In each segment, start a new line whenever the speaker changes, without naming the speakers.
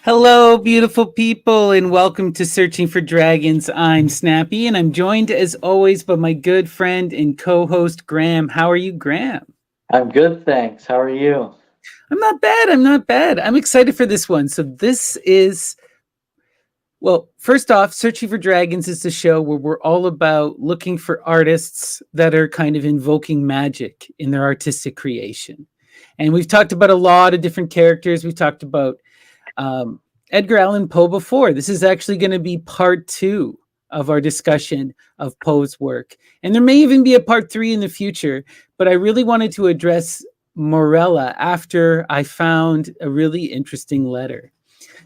Hello, beautiful people, and welcome to Searching for Dragons. I'm Snappy, and I'm joined, as always, by my good friend and co-host, Graham. How are you, Graham?
I'm good, thanks. How are you?
I'm not bad. I'm excited for this one. So this is, well, first off, Searching for Dragons is the show where we're all about looking for artists that are kind of invoking magic in their artistic creation. And we've talked about a lot of different characters. We've talked about Edgar Allan Poe before. This is actually going to be part 2 of our discussion of Poe's work. And there may even be a part 3 in the future, but I really wanted to address Morella after I found a really interesting letter.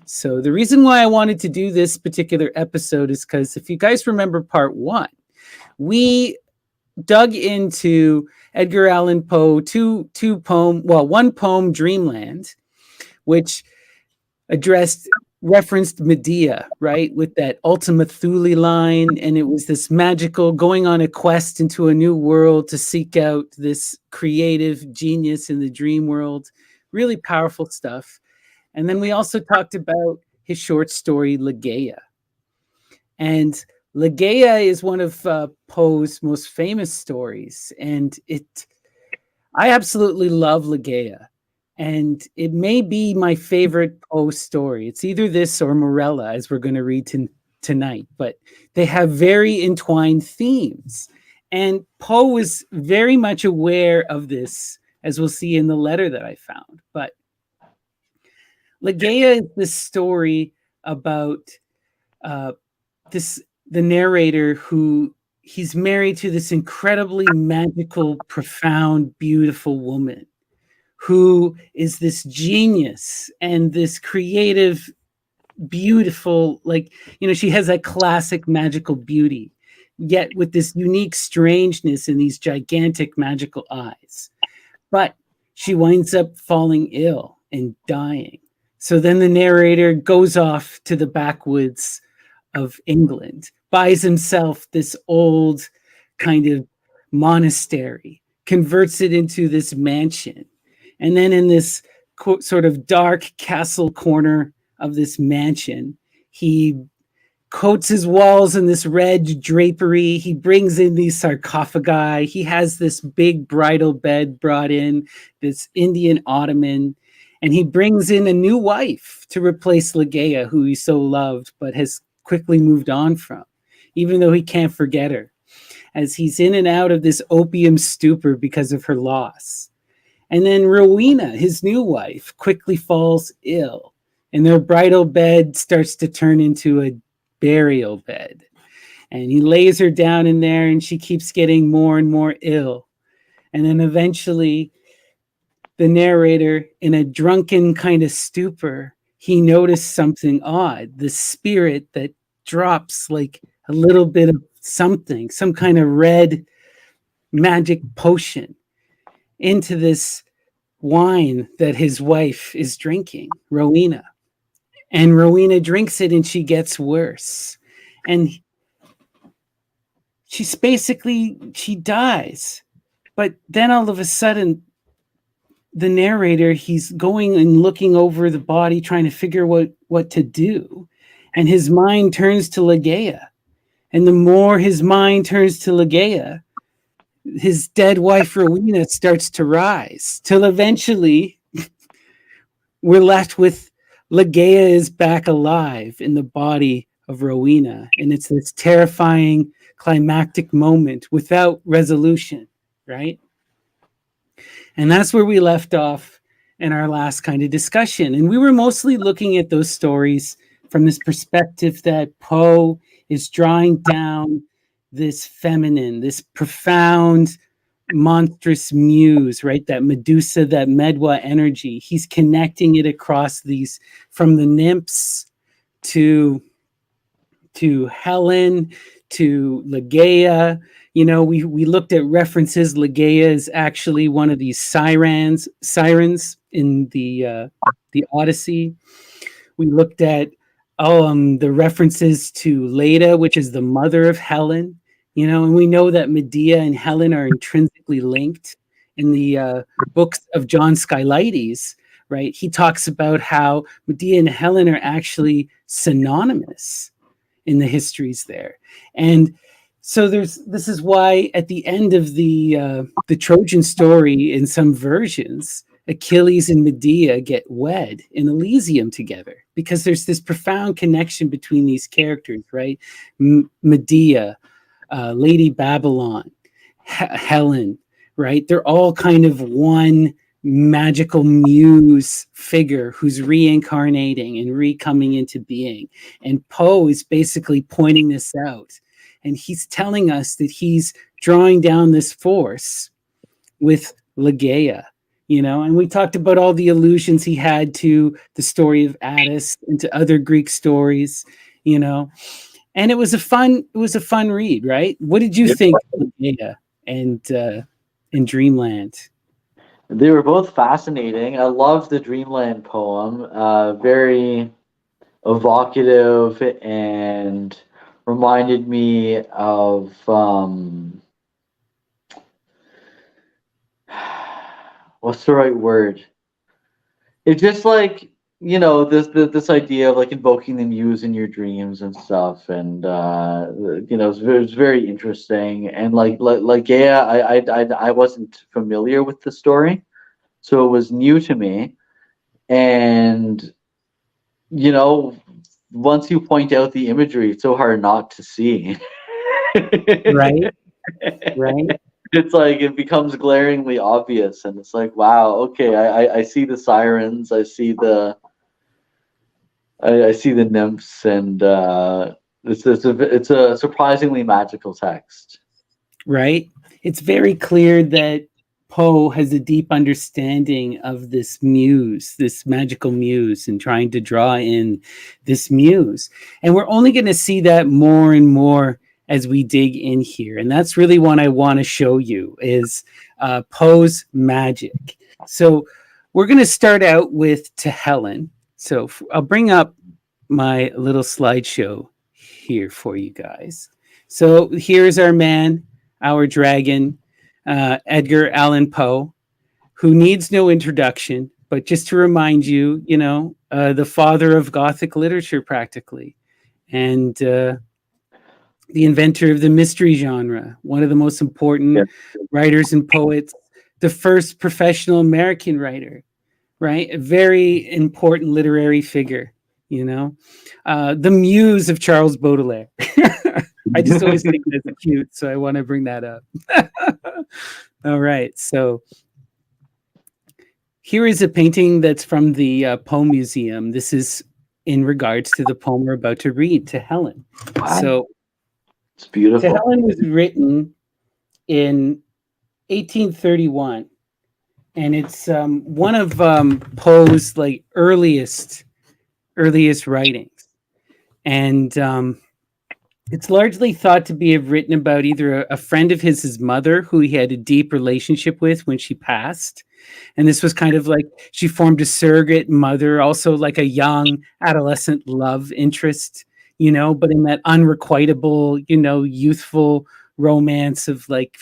So the reason why I wanted to do this particular episode is because if you guys remember part 1, we dug into Edgar Allan Poe, one poem, Dreamland, which referenced Medea, right? With that Ultima Thule line. And it was this magical going on a quest into a new world to seek out this creative genius in the dream world. Really powerful stuff. And then we also talked about his short story, Ligeia. And Ligeia is one of Poe's most famous stories. And I absolutely love Ligeia. And it may be my favorite Poe story. It's either this or Morella, as we're going to read tonight. But they have very entwined themes. And Poe was very much aware of this, as we'll see in the letter that I found. But Ligeia is this story about the narrator who he's married to this incredibly magical, profound, beautiful woman who is this genius and this creative, beautiful, she has that classic magical beauty, yet with this unique strangeness and these gigantic magical eyes. But she winds up falling ill and dying. So then the narrator goes off to the backwoods of England, buys himself this old kind of monastery, converts it into this mansion. And then in this sort of dark castle corner of this mansion, he coats his walls in this red drapery. He brings in these sarcophagi. He has this big bridal bed brought in, this Indian ottoman. And he brings in a new wife to replace Ligeia, who he so loved, but has quickly moved on from, even though he can't forget her, as he's in and out of this opium stupor because of her loss. And then Rowena, his new wife, quickly falls ill, and their bridal bed starts to turn into a burial bed. And he lays her down in there, and she keeps getting more and more ill. And then eventually, the narrator, in a drunken kind of stupor, he noticed something odd, the spirit that drops like a little bit of something, some kind of red magic potion into this wine that his wife is drinking, Rowena. And Rowena drinks it and she gets worse. And she dies. But then all of a sudden, the narrator, he's going and looking over the body, trying to figure what to do. And his mind turns to Ligeia. And the more his mind turns to Ligeia, his dead wife, Rowena, starts to rise, till eventually we're left with Ligeia is back alive in the body of Rowena, and it's this terrifying climactic moment without resolution, right? And that's where we left off in our last kind of discussion. And we were mostly looking at those stories from this perspective that Poe is drawing down this feminine, this profound, monstrous muse, right? That Medusa, that Medwa energy. He's connecting it across these, from the nymphs to Helen, to Ligeia. You know, we looked at references. Ligeia is actually one of these sirens in the Odyssey. We looked at the references to Leda, which is the mother of Helen. You know, and we know that Medea and Helen are intrinsically linked. In the books of John Skylites, right? He talks about how Medea and Helen are actually synonymous in the histories there. And so this is why at the end of the Trojan story, in some versions, Achilles and Medea get wed in Elysium together, because there's this profound connection between these characters, right? Medea, Lady Babylon, Helen, right? They're all kind of one magical muse figure who's reincarnating and re-coming into being. And Poe is basically pointing this out. And he's telling us that he's drawing down this force with Ligeia, you know, and we talked about all the allusions he had to the story of Attis and to other Greek stories, you know. And it was a fun read, right? What did you think of Ligeia and in Dreamland?
They were both fascinating. I love the Dreamland poem. Very evocative and reminded me of what's the right word? It's just like, you know, this idea of like invoking the muse in your dreams and stuff, and you know, it's very interesting. And like yeah, I wasn't familiar with the story, so it was new to me. And you know, once you point out the imagery, it's so hard not to see.
Right, right.
It's like it becomes glaringly obvious, and it's like, wow, okay, I see the sirens, I see the nymphs, and it's a surprisingly magical text.
Right. It's very clear that Poe has a deep understanding of this muse, this magical muse, and trying to draw in this muse. And we're only going to see that more and more as we dig in here. And that's really what I want to show you is Poe's magic. So we're going to start out with To Helen. So I'll bring up my little slideshow here for you guys. So here's our man, our dragon, Edgar Allan Poe, who needs no introduction, but just to remind you, you know, the father of Gothic literature practically, and the inventor of the mystery genre, one of the most important writers and poets, the first professional American writer, right? A very important literary figure, you know, the muse of Charles Baudelaire. I just always think that's cute, so I want to bring that up. All right, so here is a painting that's from the Poe Museum. This is in regards to the poem we're about to read, To Helen.
Wow.
So
It's beautiful.
To Helen was written in 1831, and it's one of Poe's like earliest writings, and it's largely thought to be written about either a friend of his mother, who he had a deep relationship with when she passed. And this was kind of like she formed a surrogate mother, also like a young adolescent love interest, you know, but in that unrequitable, you know, youthful romance of like,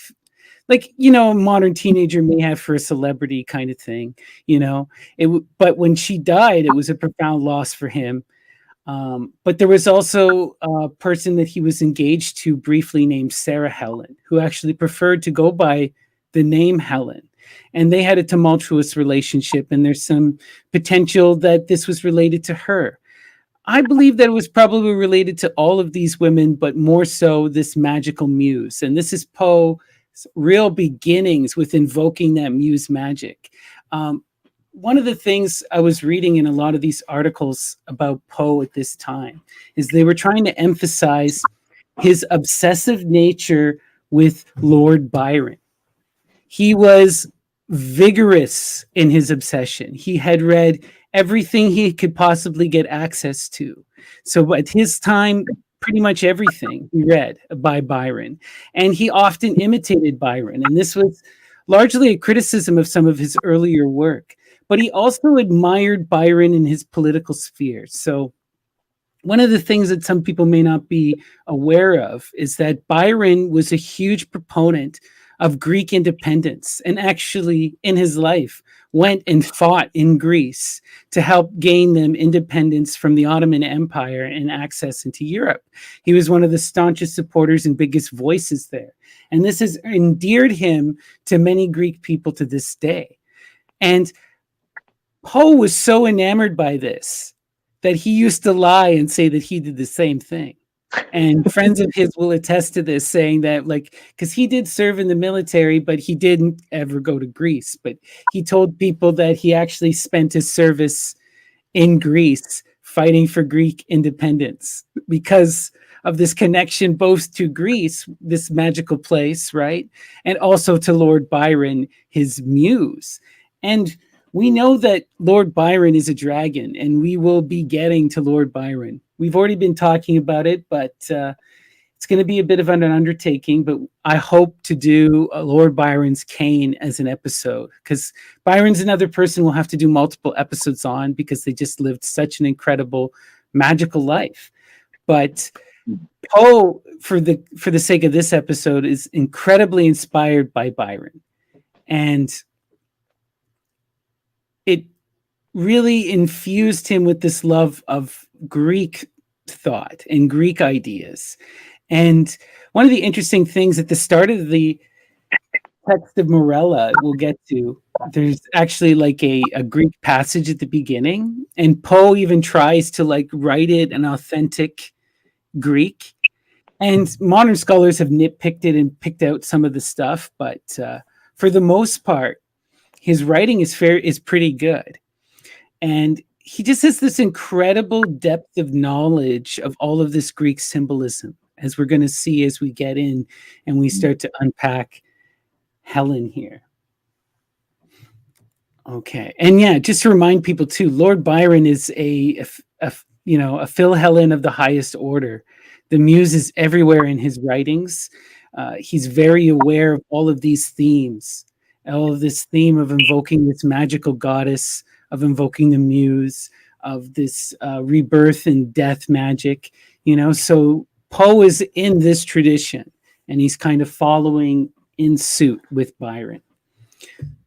you know, a modern teenager may have for a celebrity kind of thing, you know. But when she died, it was a profound loss for him. But there was also a person that he was engaged to briefly named Sarah Helen, who actually preferred to go by the name Helen. and they had a tumultuous relationship, and there's some potential that this was related to her. I believe that it was probably related to all of these women, but more so this magical muse. And this is Poe's real beginnings with invoking that muse magic. One of the things I was reading in a lot of these articles about Poe at this time is they were trying to emphasize his obsessive nature with Lord Byron. He was vigorous in his obsession. He had read everything he could possibly get access to. So at his time, pretty much everything he read by Byron. And he often imitated Byron. And this was largely a criticism of some of his earlier work. But he also admired Byron in his political sphere. So one of the things that some people may not be aware of is that Byron was a huge proponent of Greek independence, and actually in his life went and fought in Greece to help gain them independence from the Ottoman Empire and access into Europe. He was one of the staunchest supporters and biggest voices there. And this has endeared him to many Greek people to this day. And Poe was so enamored by this that he used to lie and say that he did the same thing. And friends of his will attest to this, saying that, like, because he did serve in the military, but he didn't ever go to Greece. But he told people that he actually spent his service in Greece fighting for Greek independence because of this connection both to Greece, this magical place, right? And also to Lord Byron, his muse. And we know that Lord Byron is a dragon, and we will be getting to Lord Byron. We've already been talking about it, but it's going to be a bit of an undertaking, but I hope to do Lord Byron's Cane as an episode, because Byron's another person we'll have to do multiple episodes on because they just lived such an incredible, magical life. But Poe, for the sake of this episode, is incredibly inspired by Byron. And it really infused him with this love of Greek thought and Greek ideas. And one of the interesting things at the start of the text of Morella, we'll get to, there's actually like a Greek passage at the beginning, and Poe even tries to like write it in authentic Greek. And modern scholars have nitpicked it and picked out some of the stuff, but for the most part, his writing is pretty good. And he just has this incredible depth of knowledge of all of this Greek symbolism, as we're going to see as we get in and we start to unpack Helen here. Okay. And yeah, just to remind people too, Lord Byron is a Philhellene of the highest order. The muse is everywhere in his writings. He's very aware of all of these themes, all of this theme of invoking this magical goddess, of invoking the muse, of this rebirth and death magic, so Poe is in this tradition, and he's kind of following in suit with Byron.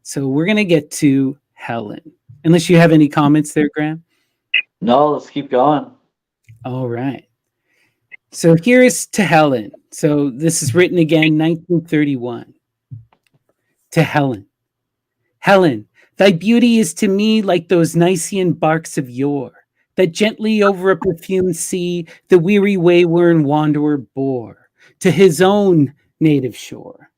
So we're going to get to Helen. Unless you have any comments there, Graham?
No, let's keep going.
All right. So here is to Helen. So this is written again, 1931. To Helen. Helen, thy beauty is to me like those Nicean barks of yore, that gently over a perfumed sea the weary wayworn wanderer bore to his own native shore.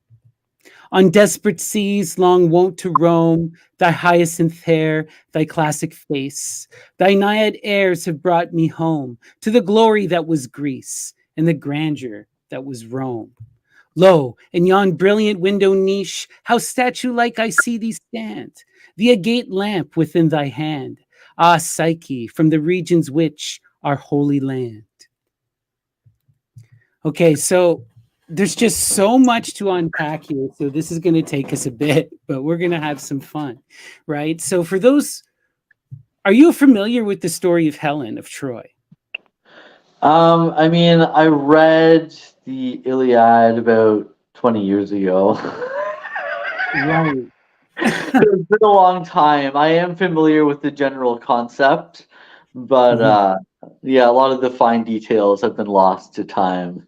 On desperate seas long wont to roam, thy hyacinth hair, thy classic face, thy naiad airs have brought me home to the glory that was Greece and the grandeur that was Rome. Lo, in yon brilliant window niche, how statue-like I see thee stand, the agate lamp within thy hand. Ah, Psyche, from the regions which are holy land. Okay, so there's just so much to unpack here, so this is going to take us a bit, but we're going to have some fun, right? So for those, are you familiar with the story of Helen of Troy?
I mean, I read the Iliad about 20 years ago.
Right.
It's been a long time. I am familiar with the general concept, but yeah, a lot of the fine details have been lost to time.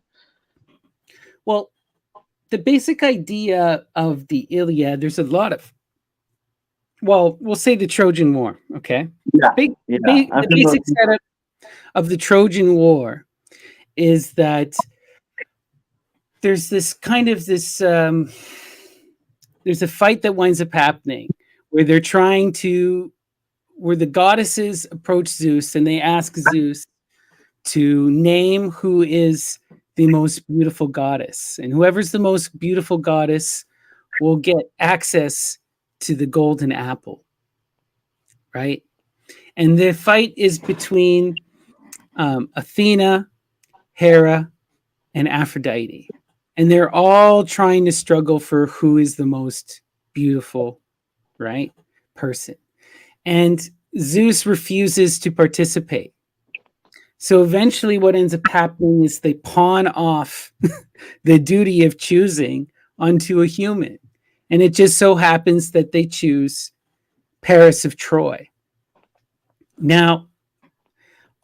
Well, the basic idea of the Iliad, there's a lot of well, we'll say the Trojan War. Okay,
Yeah, yeah. I'm
the
familiar.
basic setup of the Trojan War is that there's this kind of this there's a fight that winds up happening where they're trying to where the goddesses approach Zeus and they ask Zeus to name who is the most beautiful goddess, and whoever's the most beautiful goddess will get access to the golden apple, right? And the fight is between Athena, Hera, and Aphrodite. And they're all trying to struggle for who is the most beautiful, right, person. And Zeus refuses to participate. So eventually, what ends up happening is they pawn off the duty of choosing onto a human. And it just so happens that they choose Paris of Troy. Now,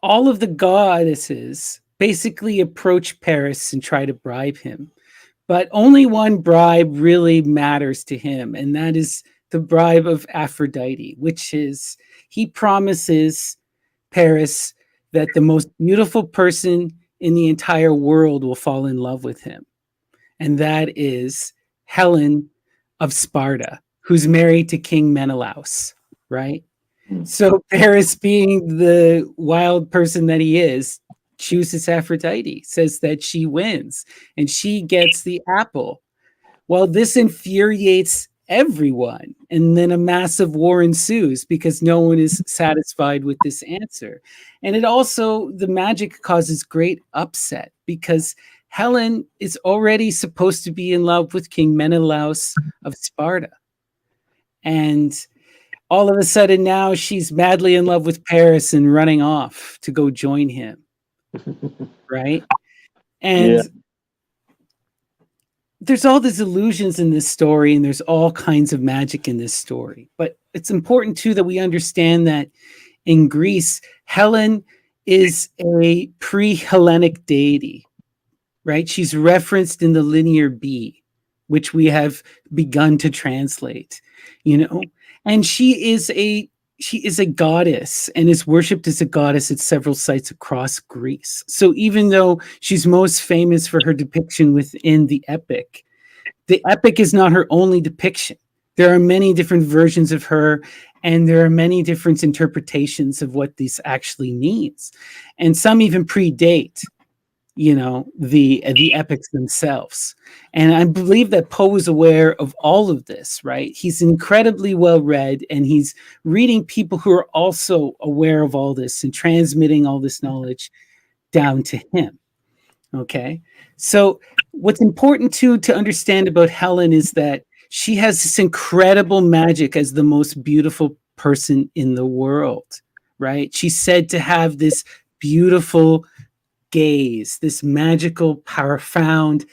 all of the goddesses basically approach Paris and try to bribe him. But only one bribe really matters to him, and that is the bribe of Aphrodite, which is he promises Paris that the most beautiful person in the entire world will fall in love with him. And that is Helen of Sparta, who's married to King Menelaus, right? So Paris, being the wild person that he is, chooses Aphrodite, says that she wins, and she gets the apple. Well, this infuriates everyone, and then a massive war ensues because no one is satisfied with this answer. And it also, the magic causes great upset because Helen is already supposed to be in love with King Menelaus of Sparta. And all of a sudden now she's madly in love with Paris and running off to go join him, right? And
Yeah.
there's all these illusions in this story, and there's all kinds of magic in this story. But it's important too that we understand that in Greece, Helen is a pre-Hellenic deity, right? She's referenced in the Linear B, which we have begun to translate, and she is a goddess and is worshipped as a goddess at several sites across Greece. So even though she's most famous for her depiction within the epic is not her only depiction. There are many different versions of her, and there are many different interpretations of what this actually means. And some even predate the epics themselves. And I believe that Poe is aware of all of this, right? He's incredibly well read, and he's reading people who are also aware of all this and transmitting all this knowledge down to him. Okay, so what's important to understand about Helen is that she has this incredible magic as the most beautiful person in the world, right? She's said to have this beautiful gaze, this magical, profound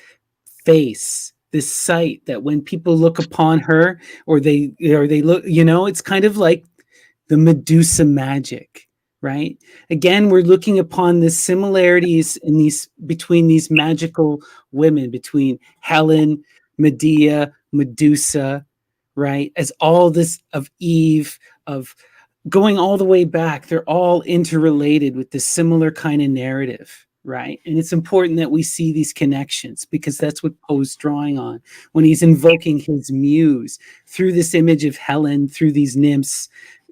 face, this sight that when people look upon her or they look, it's kind of like the Medusa magic, right? Again, we're looking upon the similarities in these between these magical women, between Helen, Medea, Medusa, right? As all this of Eve, of going all the way back, they're all interrelated with this similar kind of narrative, right? And it's important that we see these connections because that's what Poe's drawing on when he's invoking his muse through this image of Helen, through these nymphs,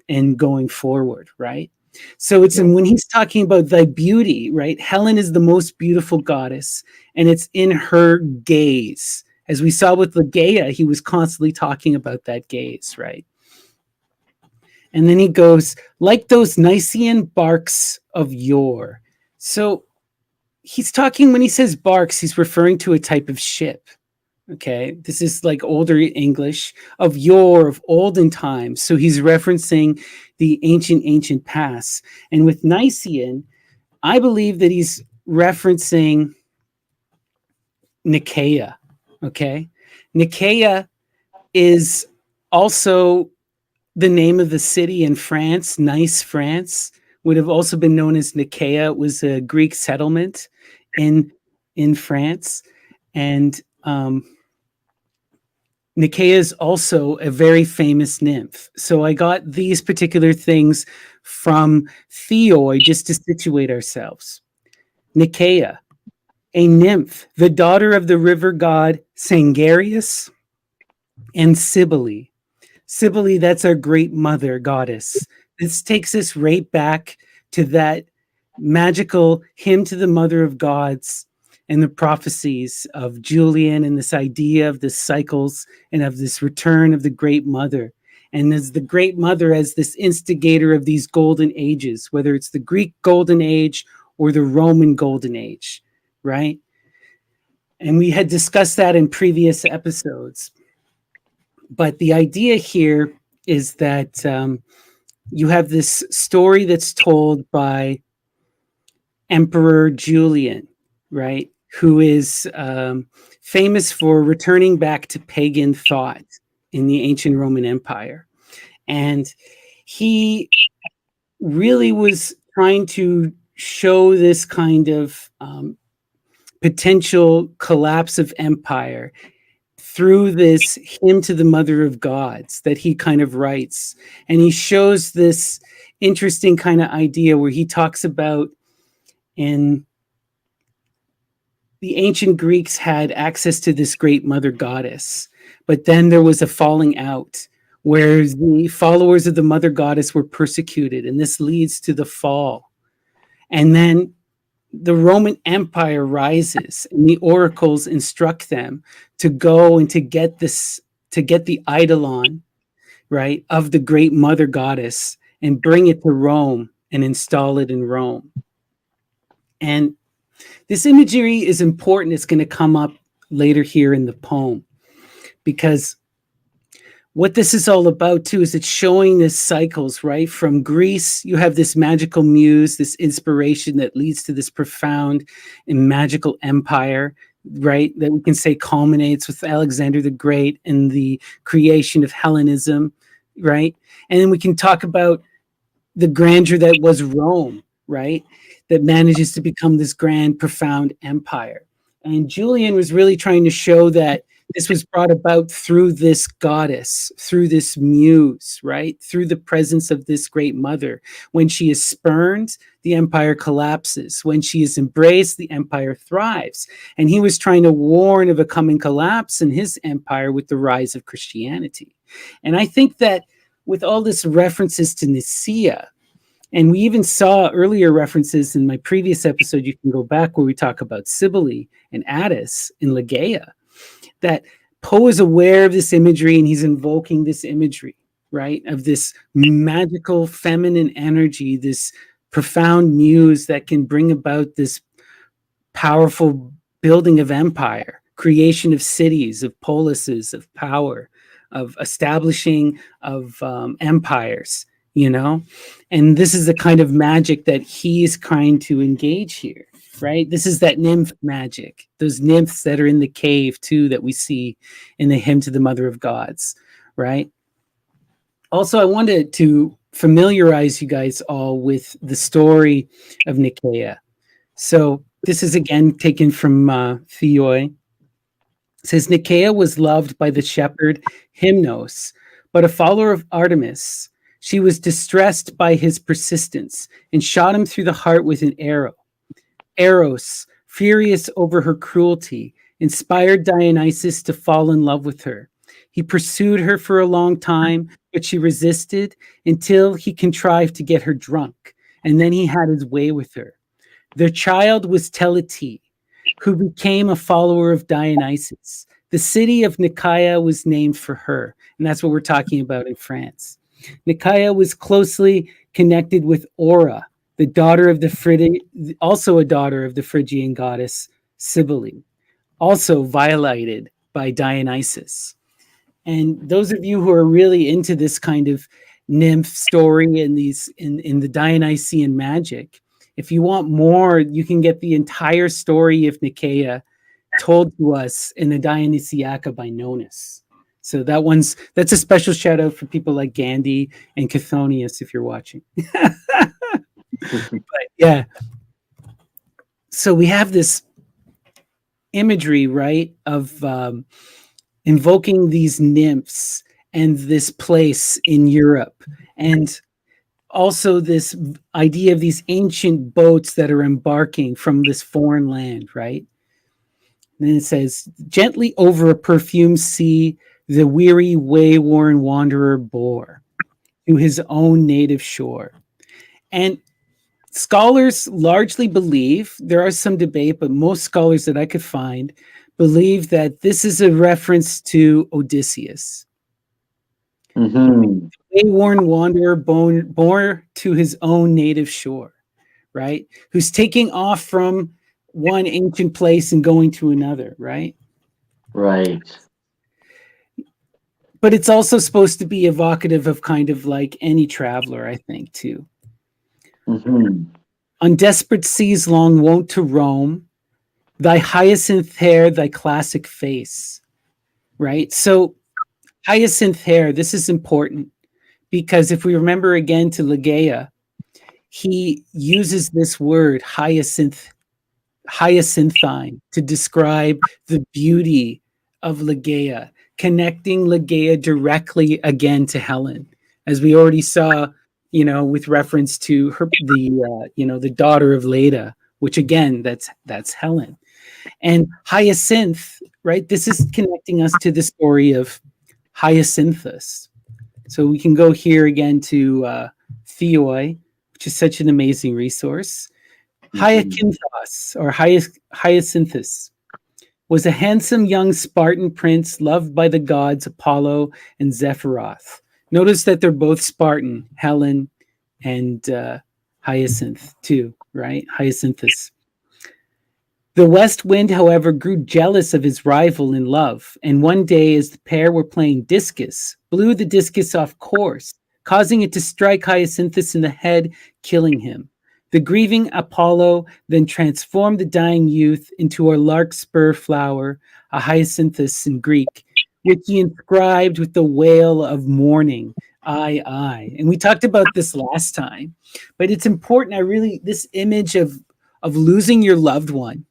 and going forward, right? So it's when he's talking about thy beauty, right? Helen is the most beautiful goddess, and it's in her gaze. As we saw with Ligeia, he was constantly talking about that gaze, right? And then he goes, like those Nicean barks of yore. So he's talking, when he says barks, he's referring to a type of ship. Okay, this is like older English, of yore, of olden times. So he's referencing the ancient past. And with Nicean, I believe that he's referencing Nicaea. Okay, Nicaea is also the name of the city in France. Nice, France would have also been known as Nicaea. It was a Greek settlement in France, and Nicaea is also a very famous nymph. So I got these particular things from Theoi just to situate ourselves. Nicaea, a nymph, the daughter of the river god Sangarius and Cybele. Cybele, that's our great mother goddess. This takes us right back to that magical hymn to the mother of gods and the prophecies of Julian and this idea of the cycles and of this return of the great mother. And as the great mother, as this instigator of these golden ages, whether it's the Greek golden age or the Roman golden age, right? And we had discussed that in previous episodes. But the idea here is that you have this story that's told by Emperor Julian, right? Who is famous for returning back to pagan thought in the ancient Roman Empire. And he really was trying to show this kind of potential collapse of empire through this hymn to the mother of gods that he kind of writes. And he shows this interesting kind of idea where he talks about in the ancient Greeks had access to this great mother goddess, but then there was a falling out where the followers of the mother goddess were persecuted, and this leads to the fall. And then the Roman Empire rises, and the oracles instruct them to go and to get the eidolon, right, of the great mother goddess and bring it to Rome and install it in Rome. And this imagery is important. It's going to come up later here in the poem, because what this is all about too is it's showing this cycles, right? From Greece, you have this magical muse, this inspiration that leads to this profound and magical empire, right? That we can say culminates with Alexander the Great and the creation of Hellenism, right? And then we can talk about the grandeur that was Rome, right? That manages to become this grand, profound empire. And Julian was really trying to show that this was brought about through this goddess, through this muse, right? Through the presence of this great mother. When she is spurned, the empire collapses. When she is embraced, the empire thrives. And he was trying to warn of a coming collapse in his empire with the rise of Christianity. And I think that with all this references to Nicaea, and we even saw earlier references in my previous episode, you can go back where we talk about Cybele and Attis in Ligeia, that Poe is aware of this imagery and he's invoking this imagery, right? Of this magical feminine energy, this profound muse that can bring about this powerful building of empire, creation of cities, of polises, of power, of establishing of empires, you know? And this is the kind of magic that he is trying to engage here, right? This is that nymph magic, those nymphs that are in the cave too, that we see in the hymn to the mother of gods, right? Also, I wanted to familiarize you guys all with the story of Nicaea. So this is again taken from Theoi. It says, Nicaea was loved by the shepherd Hymnos, but a follower of Artemis. She was distressed by his persistence and shot him through the heart with an arrow. Eros, furious over her cruelty, inspired Dionysus to fall in love with her. He pursued her for a long time, but she resisted until he contrived to get her drunk, and then he had his way with her. Their child was Telete, who became a follower of Dionysus. The city of Nicaea was named for her, and that's what we're talking about in France. Nicaea was closely connected with Aura, the daughter of also a daughter of the Phrygian goddess Cybele, also violated by Dionysus. And those of you who are really into this kind of nymph story and these in the Dionysian magic, if you want more, you can get the entire story of Nicaea told to us in the Dionysiaca by Nonus. So that's a special shout out for people like Gandhi and Chthonius if you're watching. But yeah. So we have this imagery, right, of invoking these nymphs and this place in Europe, and also this idea of these ancient boats that are embarking from this foreign land, right? And then it says, gently over a perfumed sea, the weary, way-worn wanderer bore to his own native shore. And scholars largely believe, there are some debate, but most scholars that I could find believe that this is a reference to Odysseus.
Mm-hmm.
Way-worn wanderer bore to his own native shore, right? Who's taking off from one ancient place and going to another, right?
Right.
But it's also supposed to be evocative of kind of like any traveler, I think, too.
Mm-hmm.
On desperate seas long wont to roam, thy hyacinth hair, thy classic face, right? So hyacinth hair, this is important because if we remember again to Ligeia, he uses this word hyacinthine to describe the beauty of Ligeia, connecting Ligeia directly again to Helen, as we already saw, with reference to her, the daughter of Leda, which again, that's Helen. And hyacinth, right? This is connecting us to the story of Hyacinthus. So we can go here again to Theoi, which is such an amazing resource. Hyacinthus, or Hyacinthus, was a handsome young Spartan prince loved by the gods Apollo and Zephyroth. Notice that they're both Spartan, Helen and Hyacinth too, right? Hyacinthus. The west wind, however, grew jealous of his rival in love, and one day as the pair were playing discus, blew the discus off course, causing it to strike Hyacinthus in the head, killing him. The grieving Apollo then transformed the dying youth into a larkspur flower, a hyacinthus in Greek, which he inscribed with the wail of mourning, I. And we talked about this last time, but it's important. This image of losing your loved one,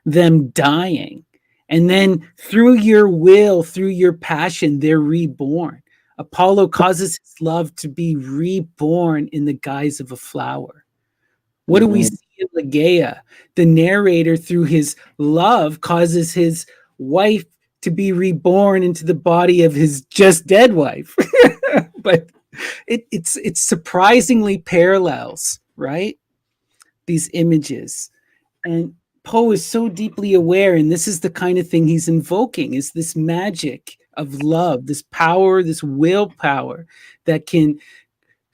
them dying, and then through your will, through your passion, they're reborn. Apollo causes his love to be reborn in the guise of a flower. What do we see in Ligeia? The narrator, through his love, causes his wife to be reborn into the body of his just dead wife. But it's surprisingly parallels, right? These images. And Poe is so deeply aware, and this is the kind of thing he's invoking, is this magic of love, this power, this willpower that can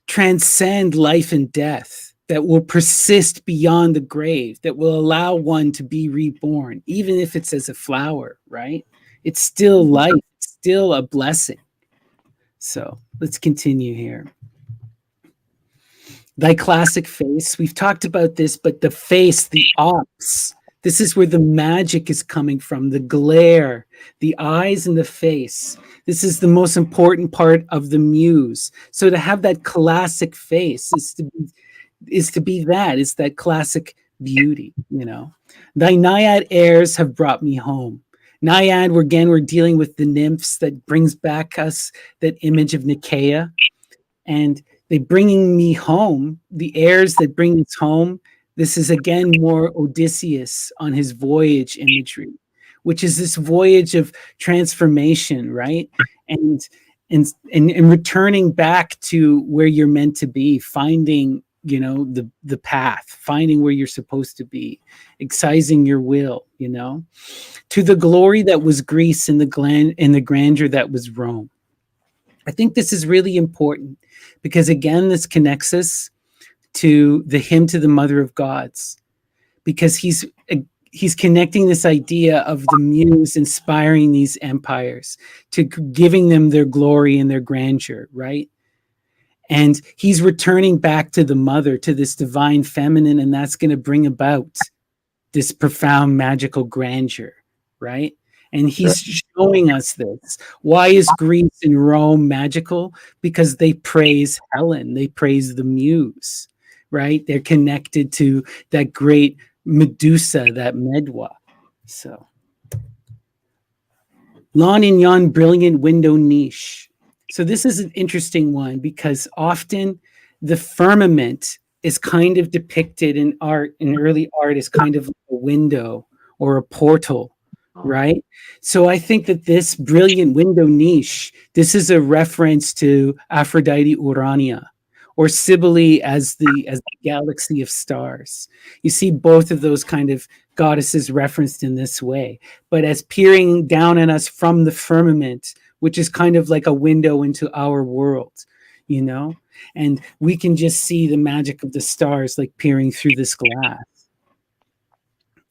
transcend life and death, that will persist beyond the grave, that will allow one to be reborn, even if it's as a flower, right? It's still life, it's still a blessing. So let's continue here. Thy classic face, we've talked about this, but the face, the ops, this is where the magic is coming from, the glare, the eyes and the face. This is the most important part of the muse. So to have that classic face is that classic beauty, Thy naiad airs have brought me home. Naiad, we're dealing with the nymphs that brings back us that image of Nicaea. And they bringing me home, the airs that bring us home. This is again more Odysseus on his voyage imagery, which is this voyage of transformation, right? And returning back to where you're meant to be, finding, the path, finding where you're supposed to be, excising your will, to the glory that was Greece and the grandeur that was Rome. I think this is really important because, again, this connects us to the hymn to the Mother of Gods, because he's connecting this idea of the muse inspiring these empires, to giving them their glory and their grandeur, right? And he's returning back to the mother, to this divine feminine, and that's going to bring about this profound magical grandeur, right? And he's showing us this. Why is Greece and Rome magical? Because they praise Helen, they praise the muse, right? They're connected to that great Medusa, that Medwa. So Lawn in yon brilliant window niche. So this is an interesting one because often the firmament is kind of depicted in art, in early art, as kind of like a window or a portal, right? So I think that this brilliant window niche, this is a reference to Aphrodite Urania, or Cybele as the galaxy of stars. You see both of those kind of goddesses referenced in this way, but as peering down at us from the firmament, which is kind of like a window into our world, you know? And we can just see the magic of the stars like peering through this glass.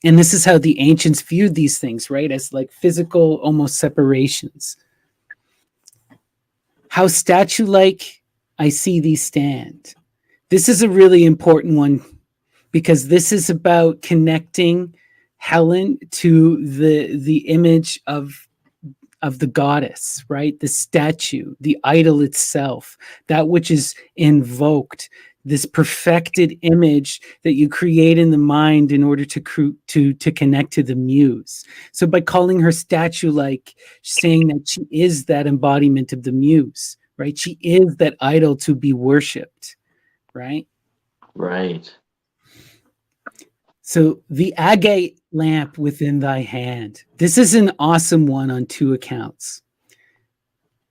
And this is how the ancients viewed these things, right? As like physical, almost separations. How statue-like I see thee stand. This is a really important one because this is about connecting Helen to the image of the goddess, right? The statue, the idol itself, that which is invoked, this perfected image that you create in the mind in order to connect to the muse. So by calling her statue-like, saying that she is that embodiment of the muse, right? She is that idol to be worshipped, right?
Right.
So the agate lamp within thy hand. This is an awesome one on two accounts.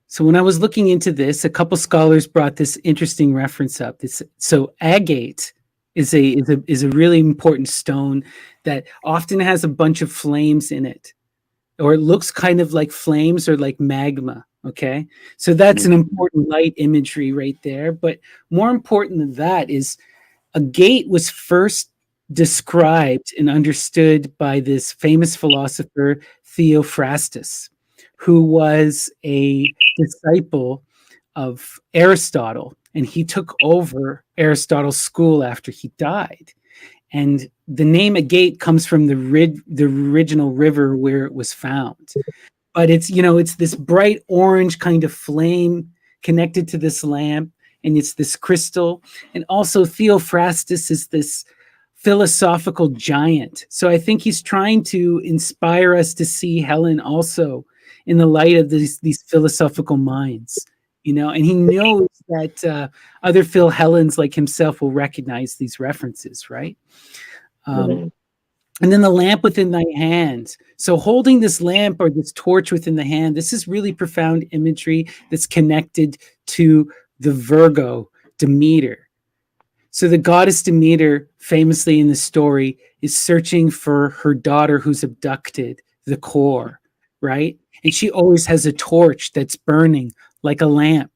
So when I was looking into this, a couple scholars brought this interesting reference up. So agate is a really important stone that often has a bunch of flames in it, or it looks kind of like flames or like magma. Okay, so that's an important light imagery right there. But more important than that is agate was first described and understood by this famous philosopher Theophrastus, who was a disciple of Aristotle, and he took over Aristotle's school after he died. And the name agate comes from the original river where it was found. But it's, you know, it's this bright orange kind of flame connected to this lamp, and it's this crystal. And also Theophrastus is this philosophical giant. So I think he's trying to inspire us to see Helen also in the light of these philosophical minds, you know, and he knows that other Phil Helens like himself will recognize these references, right? And then the lamp within thy hand. So holding this lamp or this torch within the hand, this is really profound imagery that's connected to the Virgo, Demeter. So the goddess Demeter, famously in the story, is searching for her daughter who's abducted, the core, right? And she always has a torch that's burning like a lamp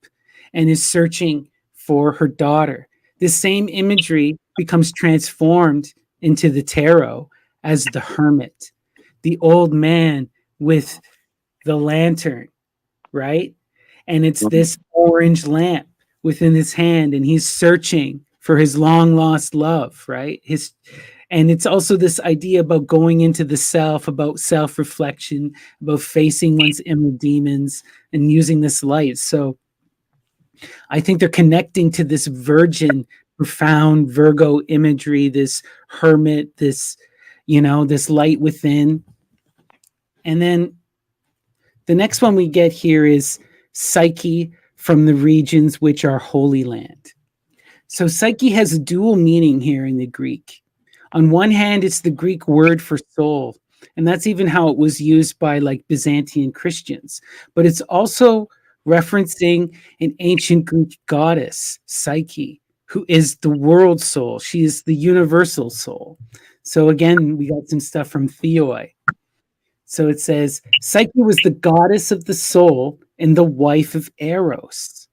and is searching for her daughter. This same imagery becomes transformed into the tarot as the hermit, the old man with the lantern, right? And it's this orange lamp within his hand, and he's searching for his long lost love, right? And it's also this idea about going into the self, about self-reflection, about facing one's inner demons and using this light. So I think they're connecting to this virgin, profound Virgo imagery, this hermit, this, you know, this light within. And then the next one we get here is Psyche from the regions which are Holy Land. So Psyche has a dual meaning here in the Greek. On one hand, it's the Greek word for soul, and that's even how it was used by like Byzantine Christians. But it's also referencing an ancient Greek goddess, Psyche, who is the world soul. She is the universal soul. So again, we got some stuff from Theoi. So it says, Psyche was the goddess of the soul and the wife of Eros,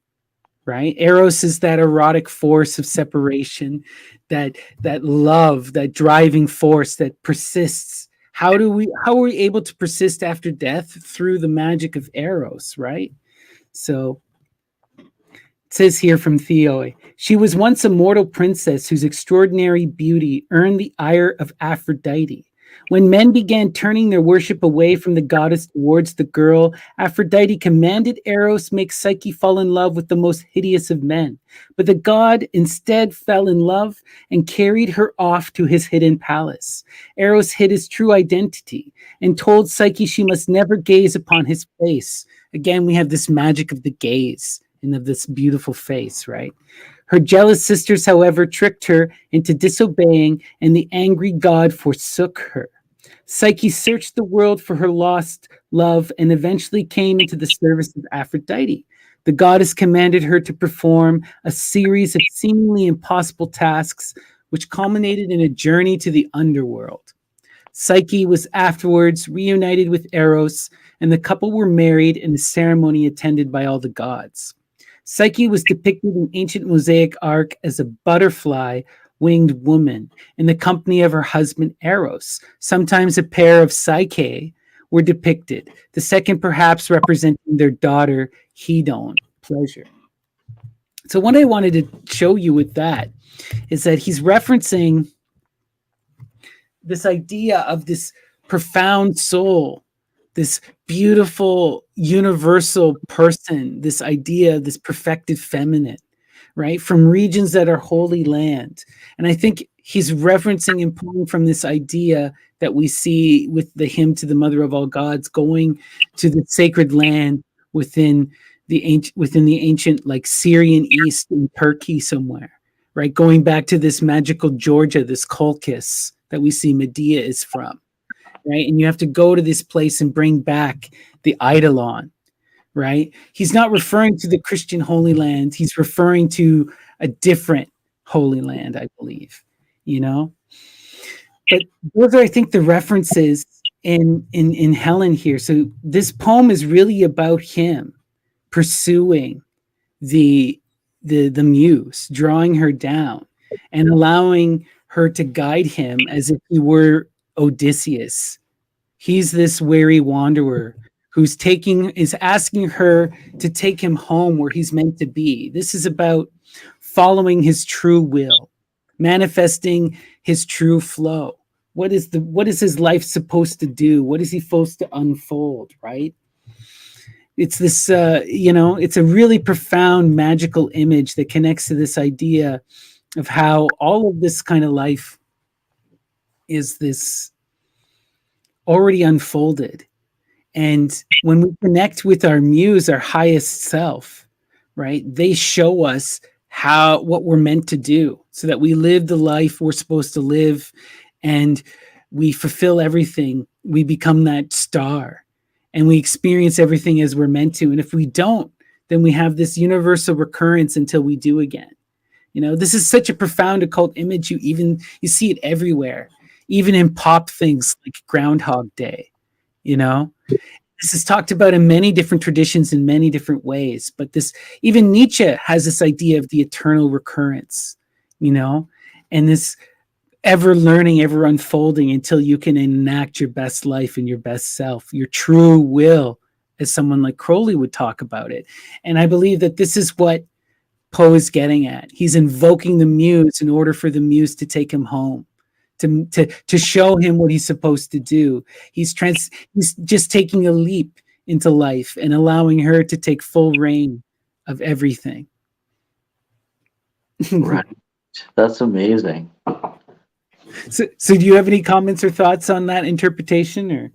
right? Eros is that erotic force of separation, that love, that driving force that persists. How are we able to persist after death? Through the magic of Eros, right? So it says here from Theoi, she was once a mortal princess whose extraordinary beauty earned the ire of Aphrodite. When men began turning their worship away from the goddess towards the girl, Aphrodite commanded Eros make Psyche fall in love with the most hideous of men. But the god instead fell in love and carried her off to his hidden palace. Eros hid his true identity and told Psyche she must never gaze upon his face. Again, we have this magic of the gaze and of this beautiful face, right? Her jealous sisters, however, tricked her into disobeying, and the angry god forsook her. Psyche searched the world for her lost love and eventually came into the service of Aphrodite. The goddess commanded her to perform a series of seemingly impossible tasks, which culminated in a journey to the underworld. Psyche was afterwards reunited with Eros, and the couple were married in a ceremony attended by all the gods. Psyche was depicted in ancient mosaic art as a butterfly winged woman in the company of her husband Eros. Sometimes a pair of Psyche were depicted, the second perhaps representing their daughter Hedon, pleasure. So what I wanted to show you with that is that he's referencing this idea of this profound soul, this beautiful universal person, this idea, this perfected feminine, right? From regions that are holy land. And I think he's referencing and pulling from this idea that we see with the hymn to the Mother of all Gods, going to the sacred land within the ancient like Syrian East in Turkey somewhere, right? Going back to this magical Georgia, this Colchis that we see Medea is from, right? And you have to go to this place and bring back the eidolon, right? He's not referring to the Christian Holy Land. He's referring to a different Holy Land, I believe, you know? But those are, I think, the references in Helen here. So this poem is really about him pursuing the muse, drawing her down and allowing her to guide him as if he were Odysseus. He's this weary wanderer who's asking her to take him home where he's meant to be. This is about following his true will, manifesting his true flow. What is his life supposed to do? What is he supposed to unfold, right? It's this, it's a really profound magical image that connects to this idea of how all of this kind of life is this already unfolded. And when we connect with our muse, our highest self, right, they show us what we're meant to do so that we live the life we're supposed to live and we fulfill everything. We become that star and we experience everything as we're meant to. And if we don't, then we have this universal recurrence until we do again. You know, this is such a profound occult image. You see it everywhere, even in pop things like Groundhog Day, you know. This is talked about in many different traditions in many different ways, but even Nietzsche has this idea of the eternal recurrence, you know, and this ever learning, ever unfolding until you can enact your best life and your best self, your true will, as someone like Crowley would talk about it. And I believe that this is what Poe is getting at. He's invoking the muse in order for the muse to take him home, to show him what he's supposed to do. He's just taking a leap into life and allowing her to take full reign of everything.
Right. That's amazing.
So do you have any comments or thoughts on that interpretation? Or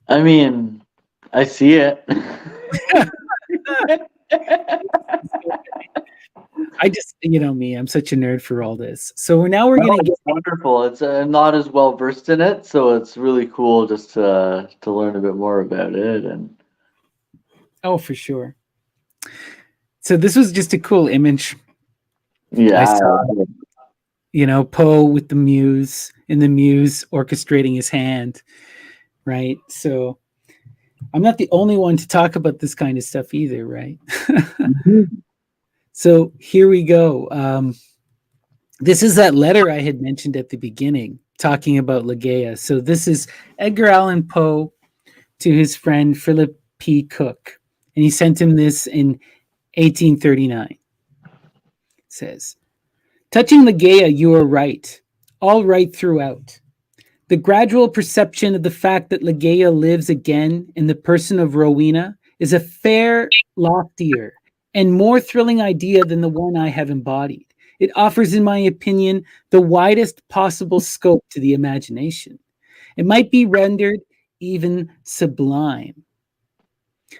I mean, I see it.
I just, me, I'm such a nerd for all this. So we're going to get
wonderful. It's I'm not as well versed in it, so it's really cool just to learn a bit more about it. And
oh, for sure. So this was just a cool image.
Yeah,
I saw, Poe with the muse and the muse orchestrating his hand, right? So I'm not the only one to talk about this kind of stuff either, right? Mm-hmm. So here we go. This is that letter I had mentioned at the beginning, talking about Ligeia. So this is Edgar Allan Poe to his friend Philip P. Cook, and he sent him this in 1839. It says, "Touching Ligeia, you are right. all right throughout. The gradual perception of the fact that Ligeia lives again in the person of Rowena is a fair, loftier, and more thrilling idea than the one I have embodied. It offers, in my opinion, the widest possible scope to the imagination. It might be rendered even sublime.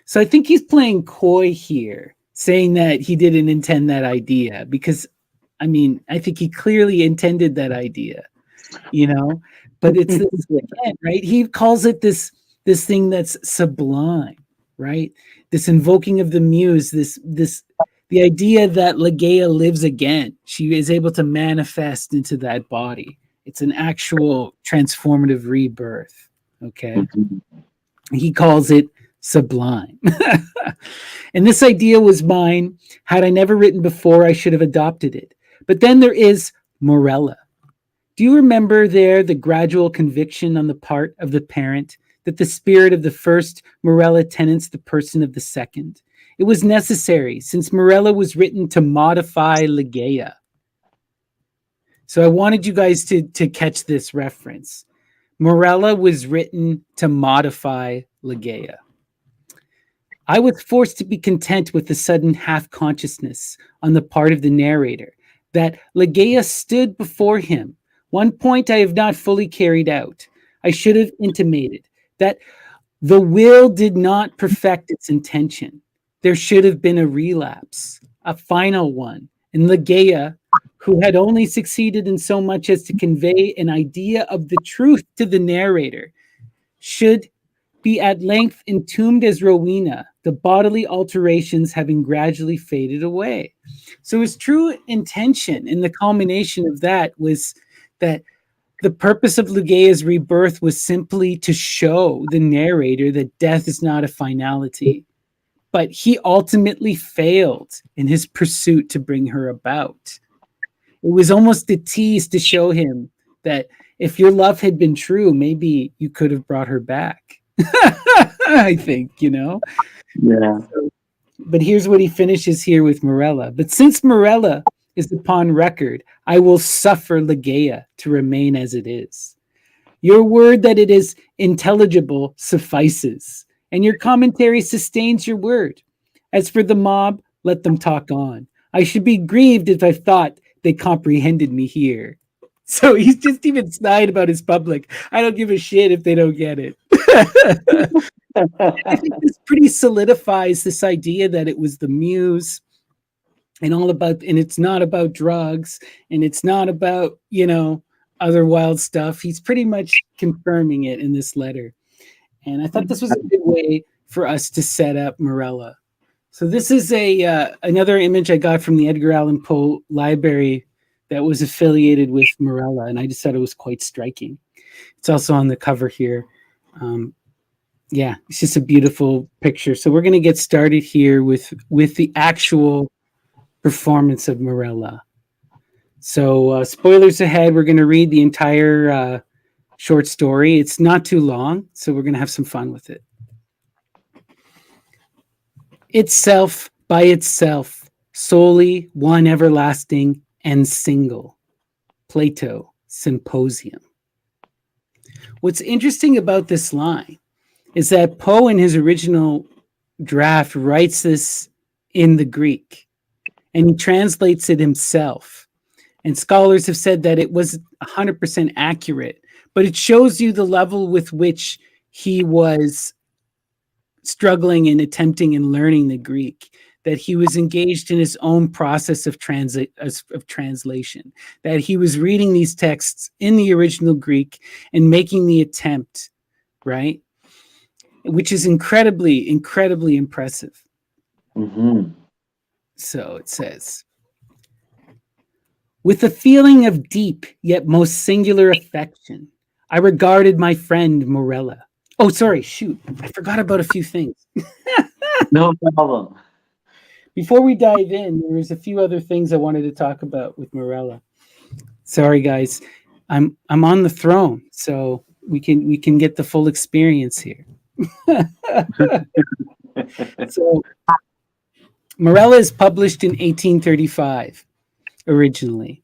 So I think he's playing coy here, saying that he didn't intend that idea because, I mean, I think he clearly intended that idea, you know, but it's this again, right? He calls it this thing that's sublime, right? This invoking of the muse, this the idea that Ligeia lives again. She is able to manifest into that body. It's an actual transformative rebirth. Okay. He calls it sublime. And this idea was mine. Had I never written before, I should have adopted it. But then there is Morella. Do you remember there the gradual conviction on the part of the parent that the spirit of the first Morella tenants the person of the second? It was necessary, since Morella was written to modify Ligeia. So I wanted you guys to catch this reference. Morella was written to modify Ligeia. I was forced to be content with the sudden half-consciousness on the part of the narrator that Ligeia stood before him. One point I have not fully carried out. I should have intimated that the will did not perfect its intention. There should have been a relapse, a final one, and Ligeia, who had only succeeded in so much as to convey an idea of the truth to the narrator, should be at length entombed as Rowena, the bodily alterations having gradually faded away. So his true intention in the culmination of that was that the purpose of Ligeia's rebirth was simply to show the narrator that death is not a finality. But he ultimately failed in his pursuit to bring her about. It was almost a tease to show him that if your love had been true, maybe you could have brought her back. I think, you know?
Yeah.
But here's what he finishes here with Morella. But since Morella is upon record, I will suffer Ligeia to remain as it is. Your word that it is intelligible suffices, and your commentary sustains your word. As for the mob, let them talk on. I should be grieved if I thought they comprehended me here. So he's just even snide about his public. I don't give a shit if they don't get it. I think this pretty solidifies this idea that it was the muse and all about, and it's not about drugs and it's not about, you know, other wild stuff. He's pretty much confirming it in this letter. And I thought this was a good way for us to set up Morella. So this is another image I got from the Edgar Allan Poe library that was affiliated with Morella, and I just thought it was quite striking. It's also on the cover here. Yeah, it's just a beautiful picture. So we're going to get started here with the actual performance of Morella. So spoilers ahead, we're going to read the entire short story. It's not too long, so we're going to have some fun with it. Itself by itself, solely one everlasting and single. Plato, Symposium. What's interesting about this line is that Poe in his original draft writes this in the Greek and he translates it himself. And scholars have said that it was 100% accurate, but it shows you the level with which he was struggling and attempting and learning the Greek, that he was engaged in his own process of translation, that he was reading these texts in the original Greek and making the attempt, right? Which is incredibly, incredibly impressive.
Mm-hmm.
So it says, with a feeling of deep yet most singular affection, I regarded my friend Morella. Oh, sorry, shoot. I forgot about a few things.
No problem.
Before we dive in, there's a few other things I wanted to talk about with Morella. Sorry, guys. I'm on the throne, so we can get the full experience here. So Morella is published in 1835 originally.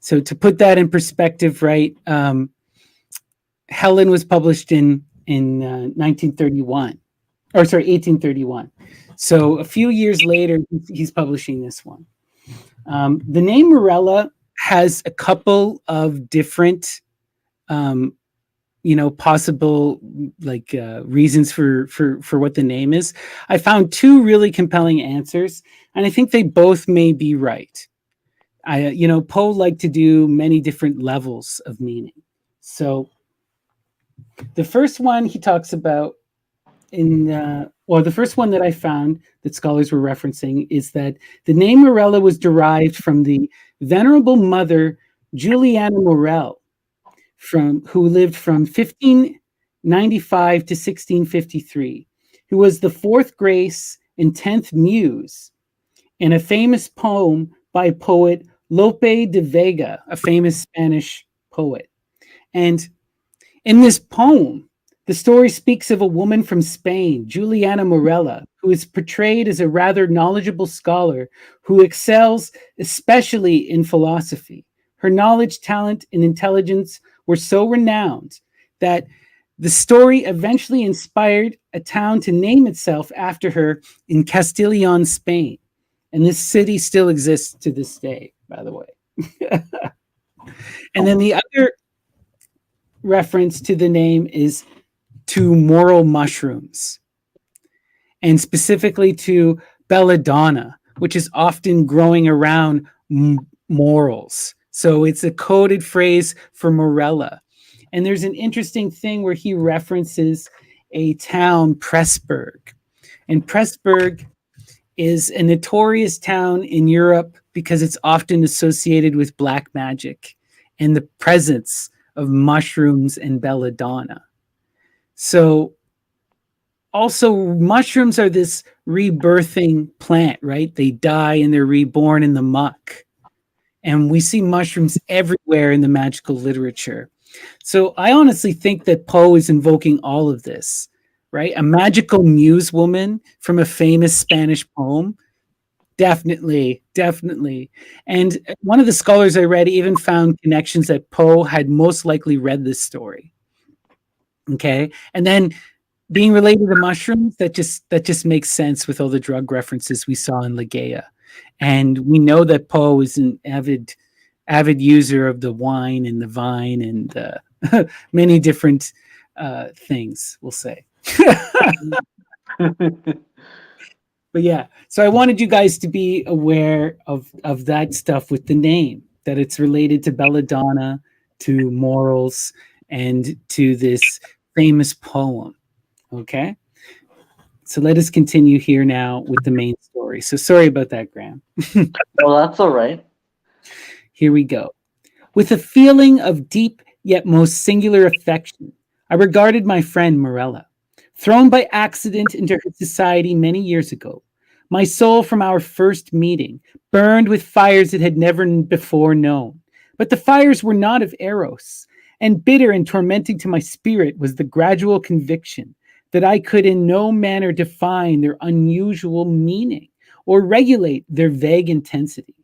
So to put that in perspective, right? Helen was published in 1931, or sorry, 1831. So a few years later, he's publishing this one. The name Morella has a couple of different, possible reasons for what the name is. I found two really compelling answers, and I think they both may be right. Poe liked to do many different levels of meaning. So the first one he talks about the first one that I found that scholars were referencing is that the name Morella was derived from the venerable mother Juliana Morel, who lived from 1595 to 1653, who was the fourth Grace and 10th Muse in a famous poem by poet Lope de Vega, a famous Spanish poet. And in this poem, the story speaks of a woman from Spain, Juliana Morella, who is portrayed as a rather knowledgeable scholar who excels especially in philosophy. Her knowledge, talent, and intelligence were so renowned that the story eventually inspired a town to name itself after her in Castilian, Spain. And this city still exists to this day, by the way. And then the other reference to the name is to moral mushrooms, and specifically to belladonna, which is often growing around morals. So it's a coded phrase for Morella. And there's an interesting thing where he references a town, Pressburg. And Pressburg is a notorious town in Europe because it's often associated with black magic and the presence of mushrooms and belladonna. So also mushrooms are this rebirthing plant, right? They die and they're reborn in the muck. And we see mushrooms everywhere in the magical literature. So I honestly think that Poe is invoking all of this, right? A magical muse woman from a famous Spanish poem. Definitely. And one of the scholars I read even found connections that Poe had most likely read this story. Okay. And then being related to mushrooms, that just makes sense with all the drug references we saw in Ligeia. And we know that Poe is an avid user of the wine and the vine and many different things, we'll say. But yeah, so I wanted you guys to be aware of that stuff with the name, that it's related to belladonna, to morals, and to this famous poem. Okay? So let us continue here now with the main story. So sorry about that, Graham.
Well, that's all right.
Here we go. With a feeling of deep yet most singular affection, I regarded my friend Morella. Thrown by accident into her society many years ago, my soul from our first meeting burned with fires it had never before known. But the fires were not of Eros, and bitter and tormenting to my spirit was the gradual conviction that I could in no manner define their unusual meaning or regulate their vague intensity.